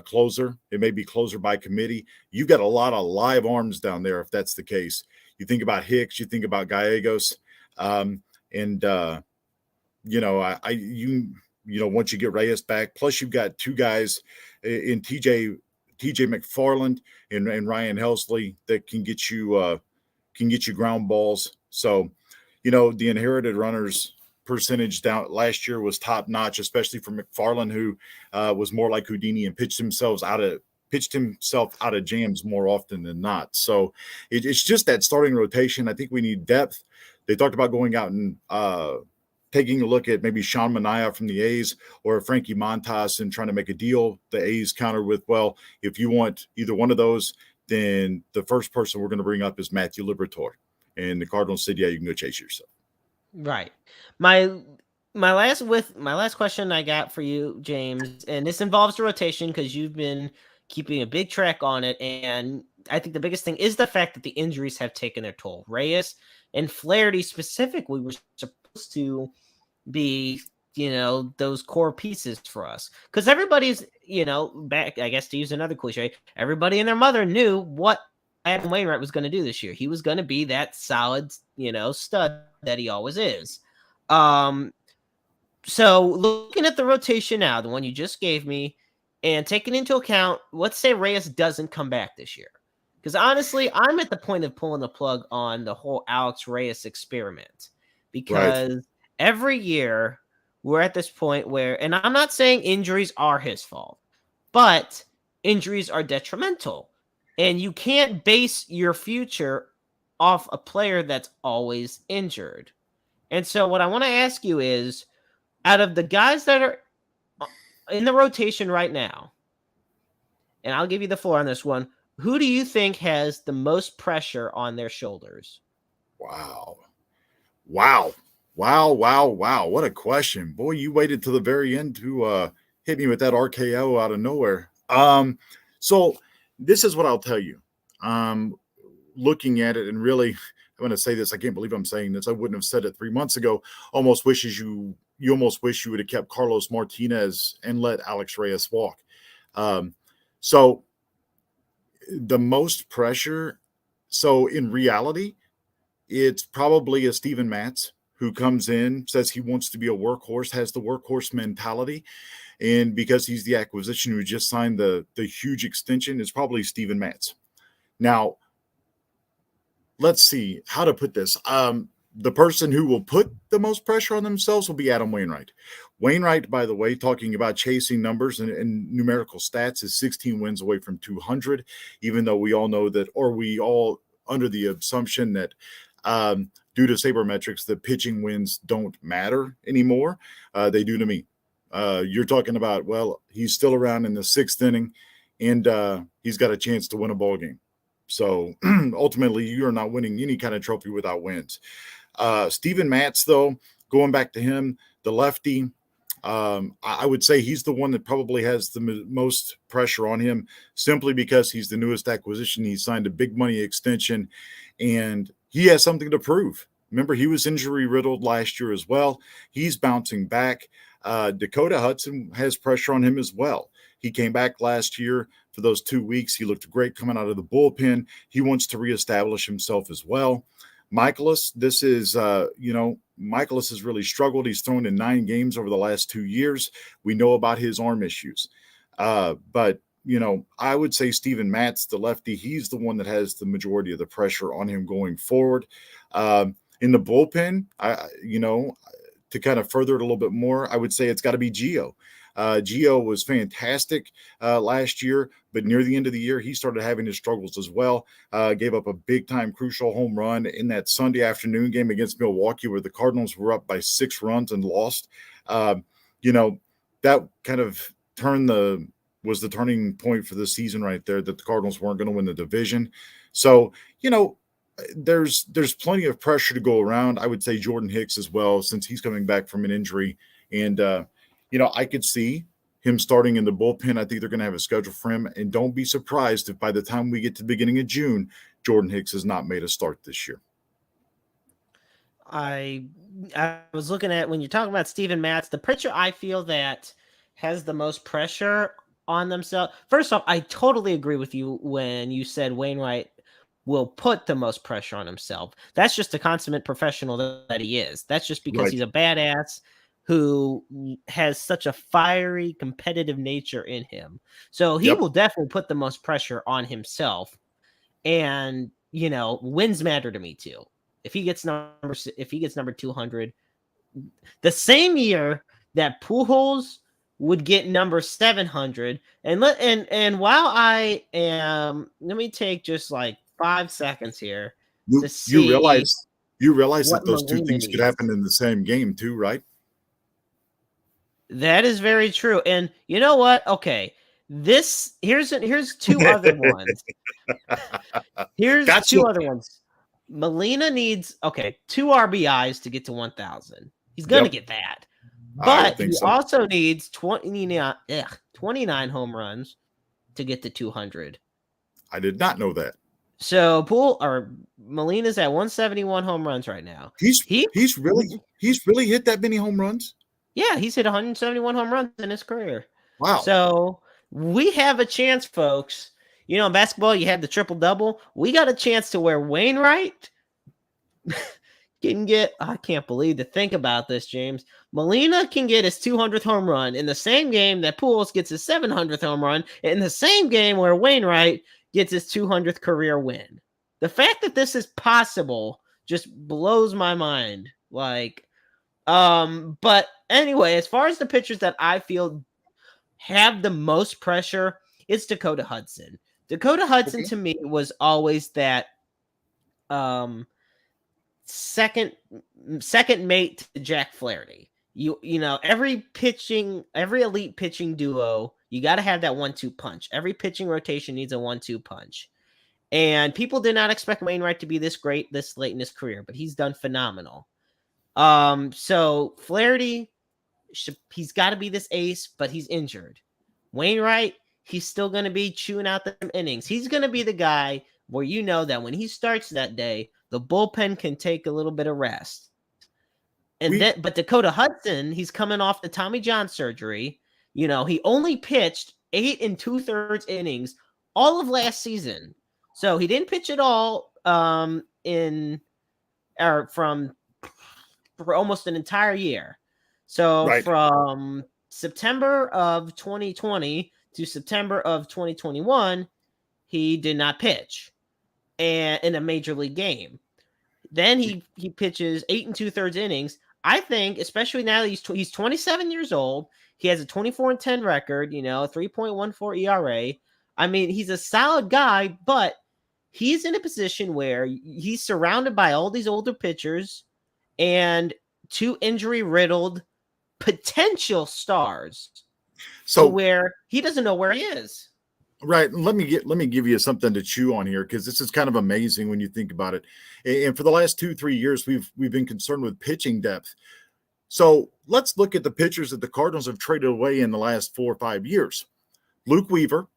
closer. It may be closer by committee. You've got a lot of live arms down there if that's the case. You think about Hicks, you think about Gallegos, once you get Reyes back, plus you've got 2 guys in TJ McFarland and Ryan Helsley that can get you ground balls. So, the inherited runners percentage down last year was top notch, especially for McFarland, who was more like Houdini and pitched himself out of jams more often than not. So it's just that starting rotation. I think we need depth. They talked about going out and taking a look at maybe Sean Manaea from the A's or Frankie Montas and trying to make a deal. The A's countered with, well, if you want either one of those, then the first person we're going to bring up is Matthew Liberatore. And the Cardinals said, yeah, you can go chase yourself. Right. My last question I got for you, James, and this involves the rotation because you've been keeping a big track on it. And I think the biggest thing is the fact that the injuries have taken their toll. Reyes and Flaherty specifically were supposed to be, those core pieces for us. Because everybody's, back, I guess to use another cliche, everybody and their mother knew what Adam Wainwright was going to do this year. He was going to be that solid, stud that he always is. So looking at the rotation now, the one you just gave me, and taking into account, let's say Reyes doesn't come back this year. Because honestly, I'm at the point of pulling the plug on the whole Alex Reyes experiment. Because every year we're at this point where, and I'm not saying injuries are his fault, but injuries are detrimental. And you can't base your future off a player that's always injured. And so what I want to ask you is, out of the guys that are in the rotation right now, and I'll give you the floor on this one, who do you think has the most pressure on their shoulders? Wow. What a question. Boy, you waited till the very end to hit me with that RKO out of nowhere. So this is what I'll tell you. Looking at it, and really, I'm going to say this. I can't believe I'm saying this. I wouldn't have said it 3 months ago. You almost wish you would have kept Carlos Martinez and let Alex Reyes walk. So the most pressure. So in reality, it's probably a Steven Matz who comes in, says he wants to be a workhorse, has the workhorse mentality. And because he's the acquisition who just signed the huge extension, it's probably Steven Matz. Now, let's see how to put this. The person who will put the most pressure on themselves will be Adam Wainwright. Wainwright, by the way, talking about chasing numbers and numerical stats, is 16 wins away from 200, even though we all know that, or we all under the assumption that due to sabermetrics, the pitching wins don't matter anymore. They do to me. You're talking about, well, he's still around in the 6th inning, and he's got a chance to win a ball game. So ultimately, you are not winning any kind of trophy without wins. Steven Matz, though, going back to him, the lefty, I would say he's the one that probably has the most pressure on him, simply because he's the newest acquisition. He signed a big money extension, and he has something to prove. Remember, he was injury riddled last year as well. He's bouncing back. Dakota Hudson has pressure on him as well. He came back last year for those 2 weeks. He looked great coming out of the bullpen. He wants to reestablish himself as well. Michaelis, Michaelis has really struggled. He's thrown in 9 games over the last 2 years. We know about his arm issues. But I would say Steven Matz, the lefty, he's the one that has the majority of the pressure on him going forward. In the bullpen, to kind of further it a little bit more, I would say it's got to be Gio. Gio was fantastic last year, but near the end of the year, he started having his struggles as well. Gave up a big-time crucial home run in that Sunday afternoon game against Milwaukee, where the Cardinals were up by 6 runs and lost. That kind of was the turning point for the season right there, that the Cardinals weren't going to win the division. So, there's plenty of pressure to go around. I would say Jordan Hicks as well, since he's coming back from an injury. And, I could see him starting in the bullpen. I think they're going to have a schedule for him. And don't be surprised if by the time we get to the beginning of June, Jordan Hicks has not made a start this year. I was looking at, when you're talking about Steven Matz, the pitcher I feel that has the most pressure on themselves. First off, I totally agree with you when you said Wainwright will put the most pressure on himself. That's just a consummate professional that he is. That's just because he's a badass who has such a fiery, competitive nature in him. So he will definitely put the most pressure on himself. And, wins matter to me too. If he gets number 200, the same year that Pujols would get number 700, and while I am, let me take just like 5 seconds here to see. You realize that those two things could happen in the same game too, right? That is very true. And you know what? Okay. Here's 2 other ones. Here's gotcha. 2 other ones. Molina needs 2 RBIs to get to 1,000. He's going to get that. But he also needs 29 home runs to get to 200. I did not know that. So Molina's at 171 home runs right now. He's really hit that many home runs? Yeah, he's hit 171 home runs in his career. Wow. So we have a chance, folks. In basketball, you had the triple-double. We got a chance to where Wainwright can get, I can't believe to think about this, James. Molina can get his 200th home run in the same game that Pujols gets his 700th home run, in the same game where Wainwright gets his 200th career win. The fact that this is possible just blows my mind. But anyway, as far as the pitchers that I feel have the most pressure, it's Dakota Hudson. Dakota Hudson to me was always that second mate to Jack Flaherty. Every elite pitching duo, you got to have that 1-2 punch. Every pitching rotation needs a 1-2 punch. And people did not expect Wainwright to be this great this late in his career, but he's done phenomenal. So Flaherty, he's got to be this ace, but he's injured. Wainwright, he's still going to be chewing out the innings. He's going to be the guy where that when he starts that day, the bullpen can take a little bit of rest. But Dakota Hudson, he's coming off the Tommy John surgery. He only pitched 8 2/3 innings all of last season. So he didn't pitch at all for almost an entire year. So from September of 2020 to September of 2021, he did not pitch in a major league game. Then he pitches 8 2/3 innings. I think, especially now that he's 27 years old, he has a 24-10 record, 3.14 ERA. I mean, he's a solid guy, but he's in a position where he's surrounded by all these older pitchers and two injury-riddled potential stars, to where he doesn't know where he is. Right. Let me give you something to chew on here, because this is kind of amazing when you think about it. And for the last 2-3 years, we've been concerned with pitching depth. So let's look at the pitchers that the Cardinals have traded away in the last 4 or 5 years. Luke Weaver,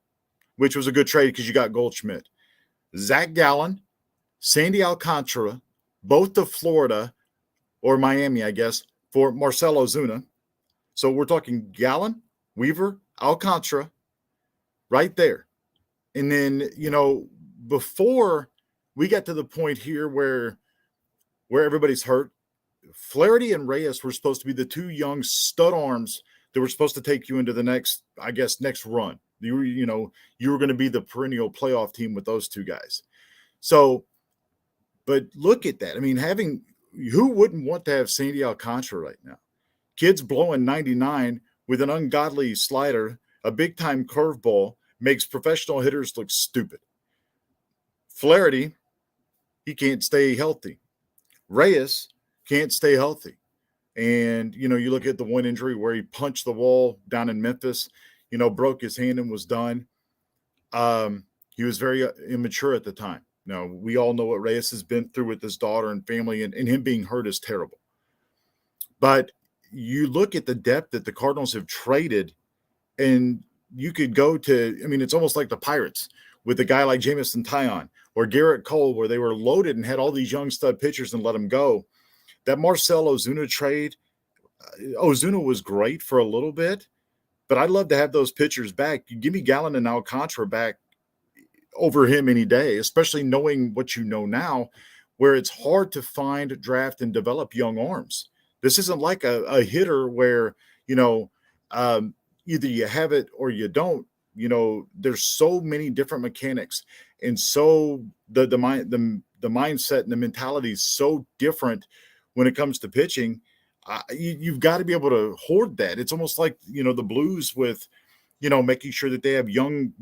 which was a good trade because you got Goldschmidt. Zach Gallen, Sandy Alcantara, both to Florida or Miami, I guess, for Marcell Ozuna. So we're talking Gallen, Weaver, Alcantara, right there. And then, before we got to the point here where everybody's hurt, Flaherty and Reyes were supposed to be the two young stud arms that were supposed to take you into the next run. You were going to be the perennial playoff team with those two guys. So, but look at that. I mean, who wouldn't want to have Sandy Alcantara right now? Kid's blowing 99 with an ungodly slider, a big-time curveball, makes professional hitters look stupid. Flaherty, he can't stay healthy. Reyes can't stay healthy. And, you look at the one injury where he punched the wall down in Memphis, broke his hand and was done. He was very immature at the time. Now, we all know what Reyes has been through with his daughter and family, and him being hurt is terrible. But you look at the depth that the Cardinals have traded, and you could go to, it's almost like the Pirates with a guy like Jamison Taillon or Garrett Cole, where they were loaded and had all these young stud pitchers and let them go. That Marcell Ozuna trade, Ozuna was great for a little bit, but I'd love to have those pitchers back. You give me Gallen and Alcantara back over him any day, especially knowing what you know now, where it's hard to find, draft, and develop young arms. This isn't like a hitter where, either you have it or you don't. There's so many different mechanics, and so the mindset and the mentality is so different when it comes to pitching. You've got to be able to hoard that. It's almost like, the Blues with, making sure that they have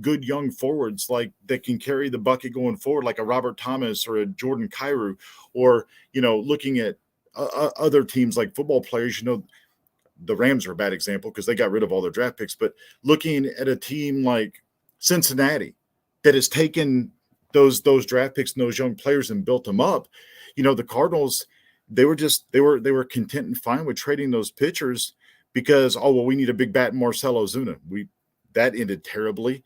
good young forwards like that can carry the bucket going forward, like a Robert Thomas or a Jordan Kyrou, or, looking at other teams like football players. The Rams are a bad example because they got rid of all their draft picks, but looking at a team like Cincinnati that has taken those draft picks and those young players and built them up, the Cardinals, they were content and fine with trading those pitchers because, we need a big bat in Marcell Ozuna. That ended terribly.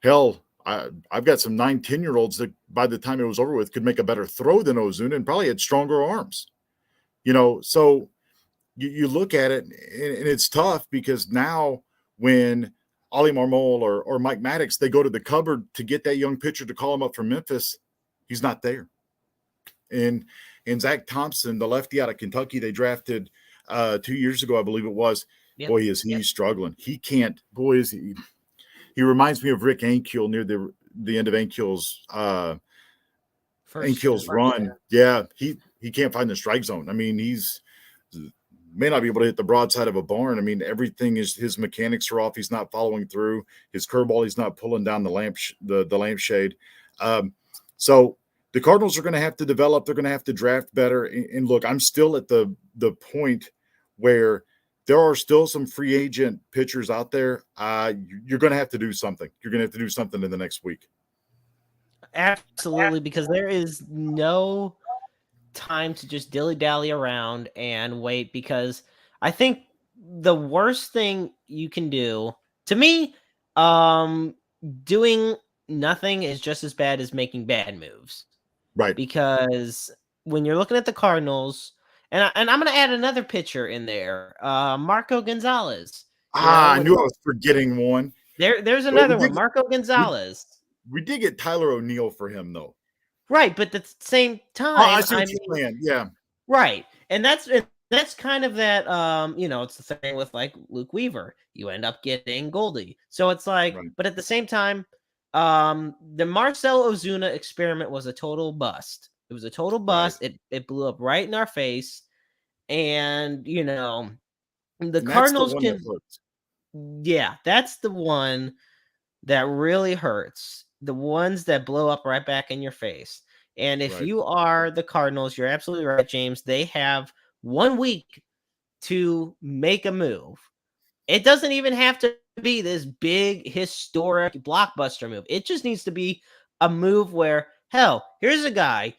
Hell, I've got some 9-10-year-olds that by the time it was over with could make a better throw than Ozuna and probably had stronger arms. So you look at it, and it's tough because now when Oli Marmol or Mike Maddox, they go to the cupboard to get that young pitcher to call him up from Memphis, he's not there. And Zach Thompson, the lefty out of Kentucky, they drafted 2 years ago, I believe it was. Yep. Boy, is he struggling. He can't. Boy, is he. He reminds me of Rick Ankiel near the end of Ankiel's run. Yeah, he can't find the strike zone. He's may not be able to hit the broadside of a barn. Everything is, his mechanics are off. He's not following through. His curveball, he's not pulling down the lampshade. So the Cardinals are going to have to develop. They're going to have to draft better. And look, I'm still at the point where there are still some free agent pitchers out there. You're going to have to do something. You're going to have to do something in the next week. Absolutely, because there is no time to just dilly-dally around and wait, because I think the worst thing you can do, to me, doing nothing is just as bad as making bad moves. Right. Because when you're looking at the Cardinals, and I'm going to add another pitcher in there, Marco Gonzalez. I knew I was forgetting one. There's another one, Marco Gonzalez. We did get Tyler O'Neill for him, though. Right, but at the same time, I see what you're saying. Yeah. Right, and that's kind of that. It's the thing with like Luke Weaver. You end up getting Goldie, so it's like. Right. But at the same time, the Marcell Ozuna experiment was a total bust. It was a total bust. Right. It blew up right in our face, and the Cardinals can. Yeah, that's the one that really hurts. the ones that blow up right back in your face. And if Right. you are the Cardinals, you're absolutely right, James. They have 1 week to make a move. It doesn't even have to be this big, historic, blockbuster move. It just needs to be a move where, hell, here's a guy.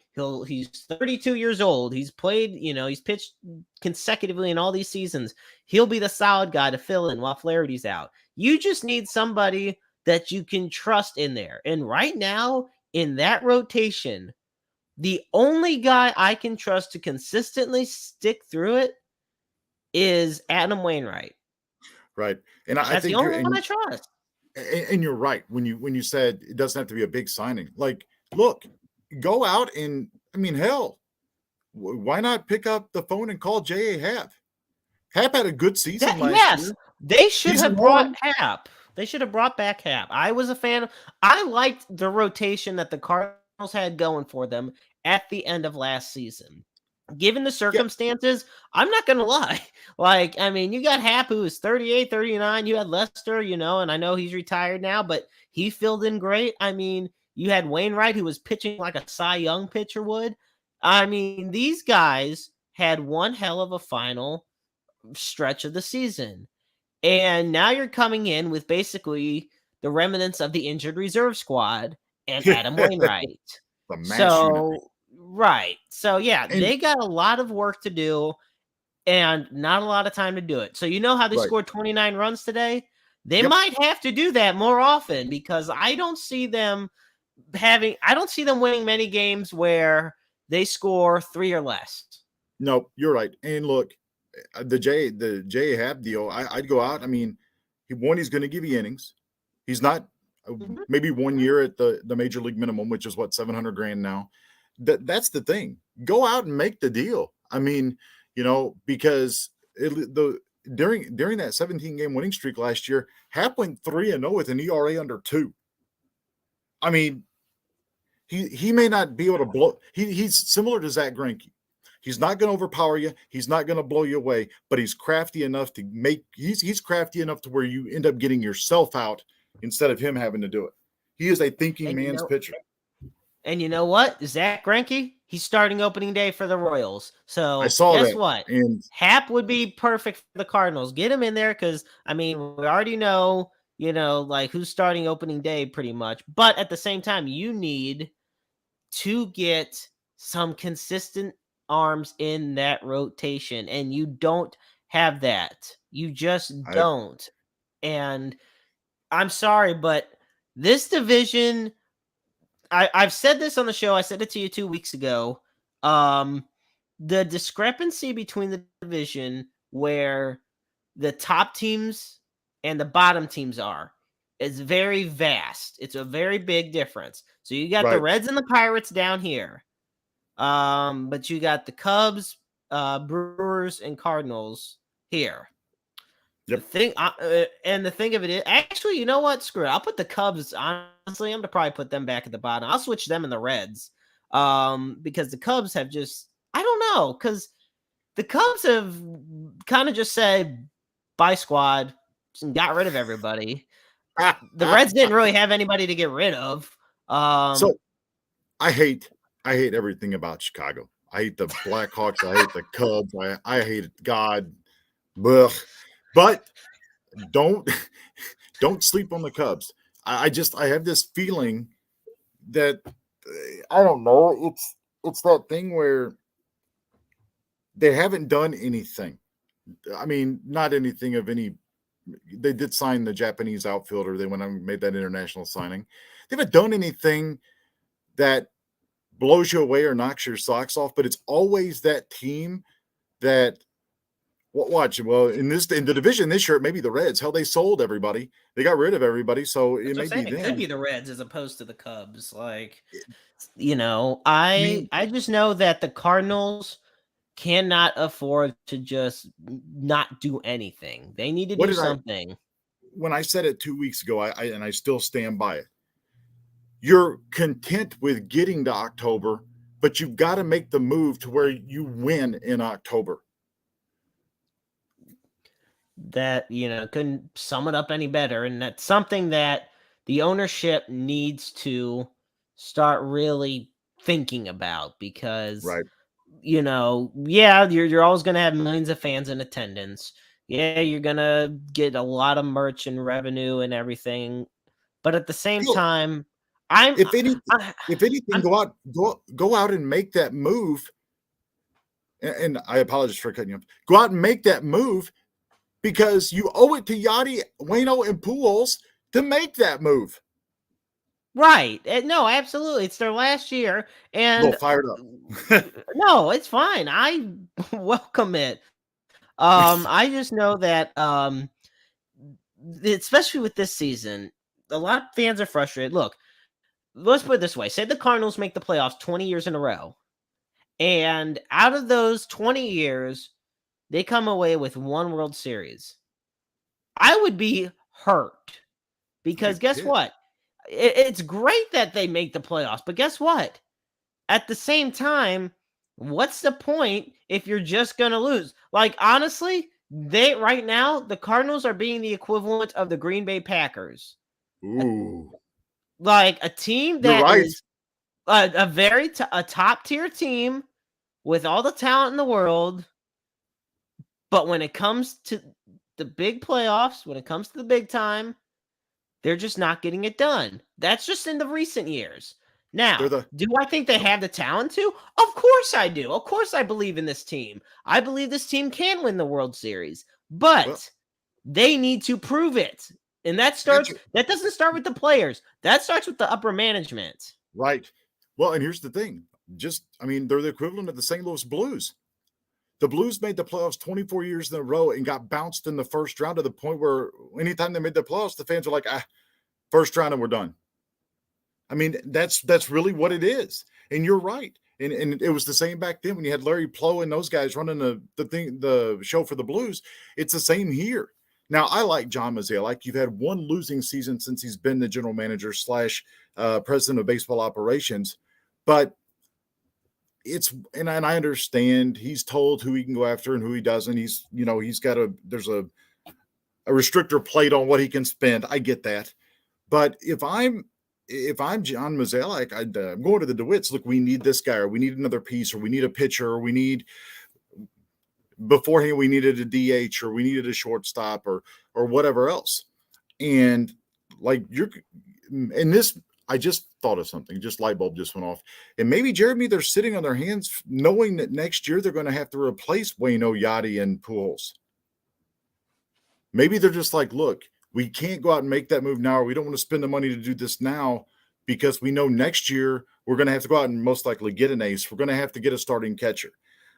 He's 32 years old. He's played, he's pitched consecutively in all these seasons. He'll be the solid guy to fill in while Flaherty's out. You just need somebody that you can trust in there. And right now, in that rotation, the only guy I can trust to consistently stick through it is Adam Wainwright. Right. And I That's the think only one I trust. and you're right when you said it doesn't have to be a big signing. Like, look, go out and hell, why not pick up the phone and call J.A. Happ? Happ had a good season last year. They should Season have brought one. Happ. They should have brought back Happ. I was a fan. I liked the rotation that the Cardinals had going for them at the end of last season. Given the circumstances, I'm not going to lie. You got Happ, who is 38, 39. You had Lester, and I know he's retired now, but he filled in great. You had Wainwright, who was pitching like a Cy Young pitcher would. These guys had one hell of a final stretch of the season. And now you're coming in with basically the remnants of the injured reserve squad and Adam Wainwright. The mass unit. Right. So, yeah, And they got a lot of work to do and not a lot of time to do it. So, how they scored 29 runs today? They might have to do that more often because I don't see them winning many games where they score 3 or less. No, you're right. And look, the J Happ deal, I'd go out. He's going to give you innings. He's not maybe 1 year at the major league minimum, which is what, $700,000 now. That's the thing. Go out and make the deal. Because during that 17-game winning streak last year, Happ went 3-0 with an ERA under 2. He may not be able to blow. He's similar to Zach Greinke. He's not going to overpower you. He's not going to blow you away, but he's crafty enough to he's crafty enough to where you end up getting yourself out instead of him having to do it. He is a thinking man's pitcher. And you know what? Zach Greinke, he's starting opening day for the Royals. So I saw guess that. what? And Happ would be perfect for the Cardinals. Get him in there because, we already know, who's starting opening day pretty much. But at the same time, you need to get some consistent arms in that rotation. And you don't have that. You just don't. And I'm sorry, but this division... I've said this on the show. I said it to you 2 weeks ago. The discrepancy between the division where the top teams and the bottom teams are is very vast. It's a very big difference. So you got the Reds and the Pirates down here. But you got the Cubs, Brewers, and Cardinals here. Yep. The thing of it is, actually, you know what? Screw it. I'll put the Cubs, honestly, I'm going to probably put them back at the bottom. I'll switch them and the Reds. Because the Cubs have just, I don't know, because the Cubs have kind of just said, bye squad, and got rid of everybody. The Reds didn't really have anybody to get rid of. So I hate everything about Chicago. I hate the Blackhawks. I hate the Cubs. I hate God. Ugh. But don't sleep on the Cubs. I have this feeling that I don't know. It's that thing where they haven't done anything. Not anything of any. They did sign the Japanese outfielder. They went and made that international signing. They haven't done anything that blows you away or knocks your socks off. But it's always that team that. Watch. Well, in the division this year, it may be the Reds. Hell, they sold everybody. They got rid of everybody, so it may be them. It could be the Reds as opposed to the Cubs. I just know that the Cardinals cannot afford to just not do anything. They need to do something. When I said it 2 weeks ago, I still stand by it. You're content with getting to October, but you've got to make the move to where you win in October. That couldn't sum it up any better, and that's something that the ownership needs to start really thinking about, because Right. yeah, you're always going to have millions of fans in attendance. Yeah, you're going to get a lot of merch and revenue and everything. But at the same Look, time, I'm if anything, I, if anything, I'm go out and make that move. And I apologize for cutting you off. Go out and make that move because you owe it to Yachty, Waino, and Pujols to make that move. right. No, absolutely. It's their last year, A and little fired up. no, it's fine. I welcome it. I just know that especially with this season, a lot of fans are frustrated. Look, let's put it this way. Say the Cardinals make the playoffs 20 years in a row, and out of those 20 years, they come away with one World Series. I would be hurt because guess what? It's great that they make the playoffs, but guess what? At the same time, what's the point if you're just going to lose? Like, honestly, right now, the Cardinals are being the equivalent of the Green Bay Packers. Ooh. Like a team You're that right. is a top tier team with all the talent in the world. But when it comes to the big playoffs, when it comes to the big time, they're just not getting it done. That's just in the recent years. Now, do I think they have the talent to? Of course I do. Of course I believe in this team. I believe this team can win the World Series, but they need to prove it. And that doesn't start with the players. That starts with the upper management. Right. Well, and here's the thing. They're the equivalent of the St. Louis Blues. The Blues made the playoffs 24 years in a row and got bounced in the first round to the point where anytime they made the playoffs, the fans were like, first round and we're done. I mean, that's really what it is. And you're right. And it was the same back then when you had Larry Plow and those guys running the show for the Blues. It's the same here. Now, I like John Mozeliak. You've had one losing season since he's been the general manager / president of baseball operations. But and I understand he's told who he can go after and who he doesn't. There's a restrictor plate on what he can spend. I get that. But if I'm John Mozeliak, I'm going to the DeWitts. Look, we need this guy, or we need another piece, or we need a pitcher, or beforehand we needed a DH, or we needed a shortstop, or whatever else. And I just thought of something. Just light bulb just went off. And maybe, Jeremy, they're sitting on their hands knowing that next year they're going to have to replace Waino, Yachty, and Pujols. Maybe they're just like, look, we can't go out and make that move now, or we don't want to spend the money to do this now because we know next year we're going to have to go out and most likely get an ace. We're going to have to get a starting catcher.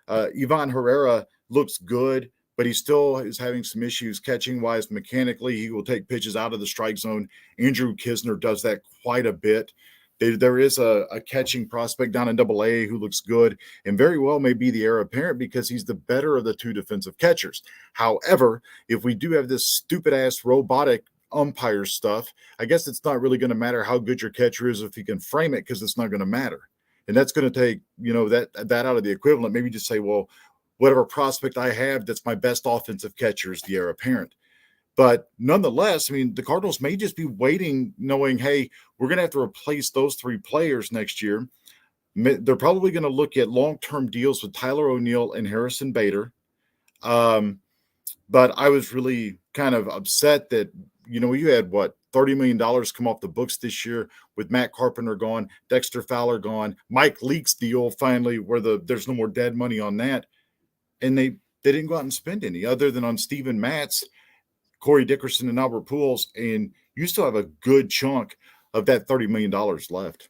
Ivan Herrera looks good, but he still is having some issues catching-wise mechanically. He will take pitches out of the strike zone. Andrew Kisner does that quite a bit. There is a catching prospect down in AA who looks good and very well may be the heir apparent because he's the better of the two defensive catchers. However, if we do have this stupid-ass robotic umpire stuff, I guess it's not really going to matter how good your catcher is if you can frame it because it's not going to matter. And that's going to take, that out of the equivalent. Maybe just say, well, whatever prospect I have that's my best offensive catcher is the heir apparent. But nonetheless, the Cardinals may just be waiting, knowing, hey, we're going to have to replace those three players next year. They're probably going to look at long-term deals with Tyler O'Neill and Harrison Bader. But I was really kind of upset that, you had $30 million come off the books this year with Matt Carpenter gone, Dexter Fowler gone, Mike Leake's deal finally where there's no more dead money on that. And they didn't go out and spend any other than on Steven Matz, Corey Dickerson, and Albert Pujols, and you still have a good chunk of that $30 million left.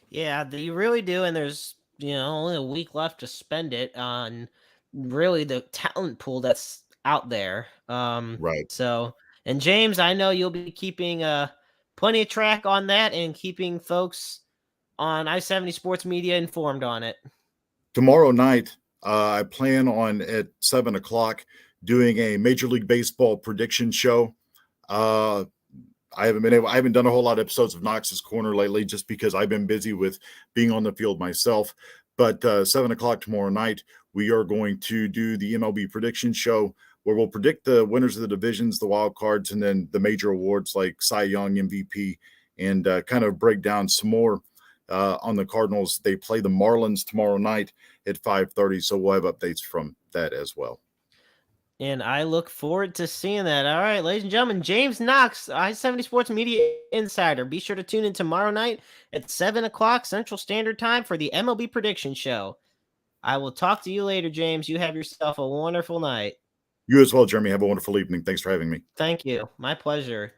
Yeah, you really do, and there's only a week left to spend it on really the talent pool that's out there. Right. So, and James, I know you'll be keeping plenty of track on that and keeping folks on I-70 Sports Media informed on it. Tomorrow night, I plan on at 7:00 doing a Major League Baseball prediction show. I haven't done a whole lot of episodes of Knox's Corner lately just because I've been busy with being on the field myself. But 7:00 tomorrow night, we are going to do the MLB prediction show. where we'll predict the winners of the divisions, the wild cards, and then the major awards like Cy Young, MVP, and kind of break down some more on the Cardinals. They play the Marlins tomorrow night at 5:30, so we'll have updates from that as well. And I look forward to seeing that. All right, ladies and gentlemen, James Knox, I-70 Sports Media Insider. Be sure to tune in tomorrow night at 7 o'clock Central Standard Time for the MLB Prediction Show. I will talk to you later, James. You have yourself a wonderful night. You as well, Jeremy. Have a wonderful evening. Thanks for having me. Thank you. My pleasure.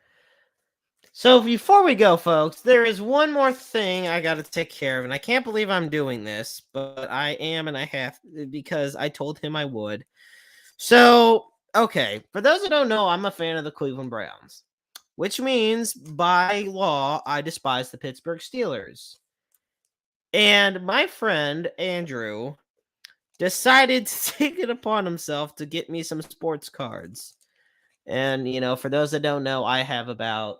So before we go, folks, there is one more thing I got to take care of, and I can't believe I'm doing this, but I am, and I have, because I told him I would. So, okay, for those who don't know, I'm a fan of the Cleveland Browns, which means by law, I despise the Pittsburgh Steelers. And my friend, Andrew, decided to take it upon himself to get me some sports cards. And, you know, for those that don't know, I have about,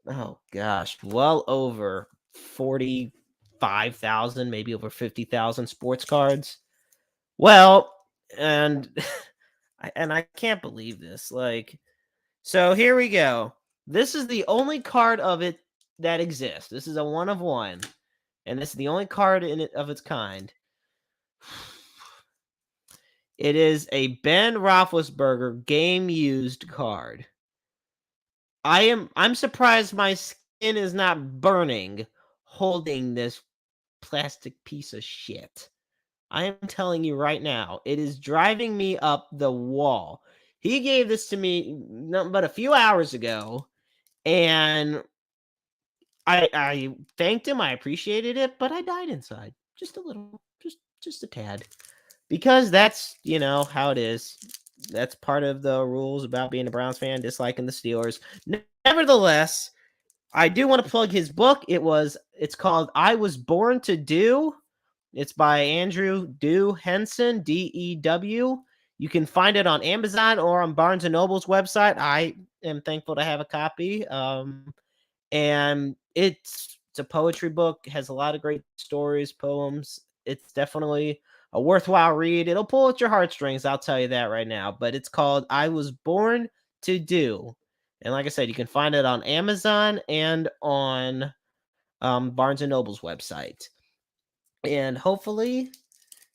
oh gosh, well over 45,000, maybe over 50,000 sports cards. Well, and I can't believe this. Like, so here we go. This is the only card of it that exists. This is a 1 of 1, and this is the only card in it of its kind. It is a Ben Roethlisberger game used card. I'm surprised my skin is not burning holding this plastic piece of shit. I am telling you right now, it is driving me up the wall. He gave this to me but a few hours ago, and I thanked him. I appreciated it, but I died inside. Just a little, just a tad. Because that's, you know, how it is. That's part of the rules about being a Browns fan, disliking the Steelers. Nevertheless, I do want to plug his book. It's called I Was Born to Do. It's by Andrew Dew Henson, D-E-W. You can find it on Amazon or on Barnes & Noble's website. I am thankful to have a copy. And it's a poetry book. It has a lot of great stories, poems. It's definitely a worthwhile read. It'll pull at your heartstrings, I'll tell you that right now. But it's called I Was Born to Do. And like I said, you can find it on Amazon and on Barnes & Noble's website. And hopefully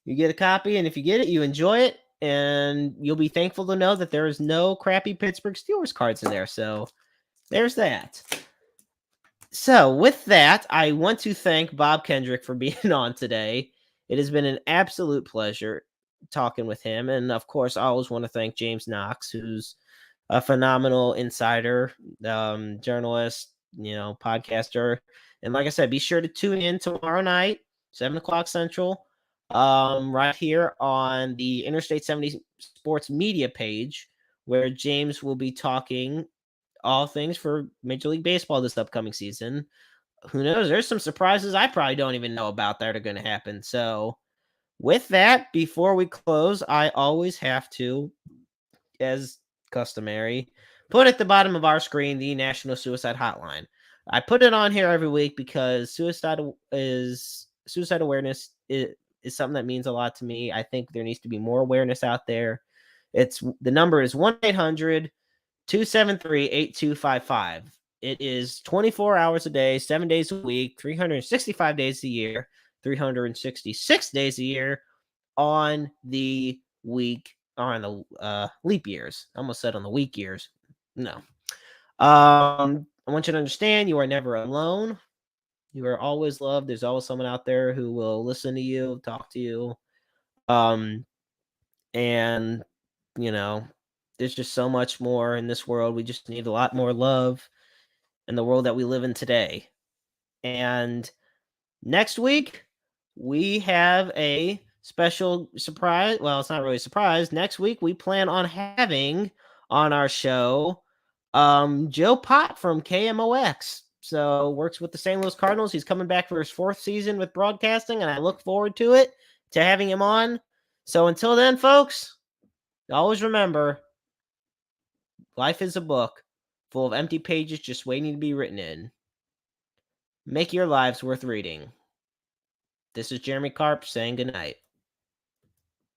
you get a copy, and if you get it, you enjoy it, and you'll be thankful to know that there is no crappy Pittsburgh Steelers cards in there. So there's that. So with that, I want to thank Bob Kendrick for being on today. It has been an absolute pleasure talking with him. And of course, I always want to thank James Knox, who's a phenomenal insider, journalist, you know, podcaster. And like I said, be sure to tune in tomorrow night, 7 o'clock Central, right here on the Interstate 70 Sports Media page, where James will be talking all things for Major League Baseball this upcoming season. Who knows? There's some surprises I probably don't even know about that are going to happen. So with that, before we close, I always have to, as customary, put at the bottom of our screen the National Suicide Hotline. I put it on here every week because suicide awareness is something that means a lot to me. I think there needs to be more awareness out there. The number is 1-800-273-8255. It is 24 hours a day, 7 days a week, 365 days a year, 366 days a year on the week, on the leap years. I almost said on the week years. No. I want you to understand you are never alone. You are always loved. There's always someone out there who will listen to you, talk to you. And, you know, there's just so much more in this world. We just need a lot more love in the world that we live in today. And next week, we have a special surprise. Well, it's not really a surprise. Next week, we plan on having on our show Joe Pott from KMOX. So works with the St. Louis Cardinals. He's coming back for his 4th season with broadcasting, and I look forward to it, to having him on. So until then, folks, always remember, life is a book full of empty pages just waiting to be written in. Make your lives worth reading. This is Jeremy Karp saying goodnight.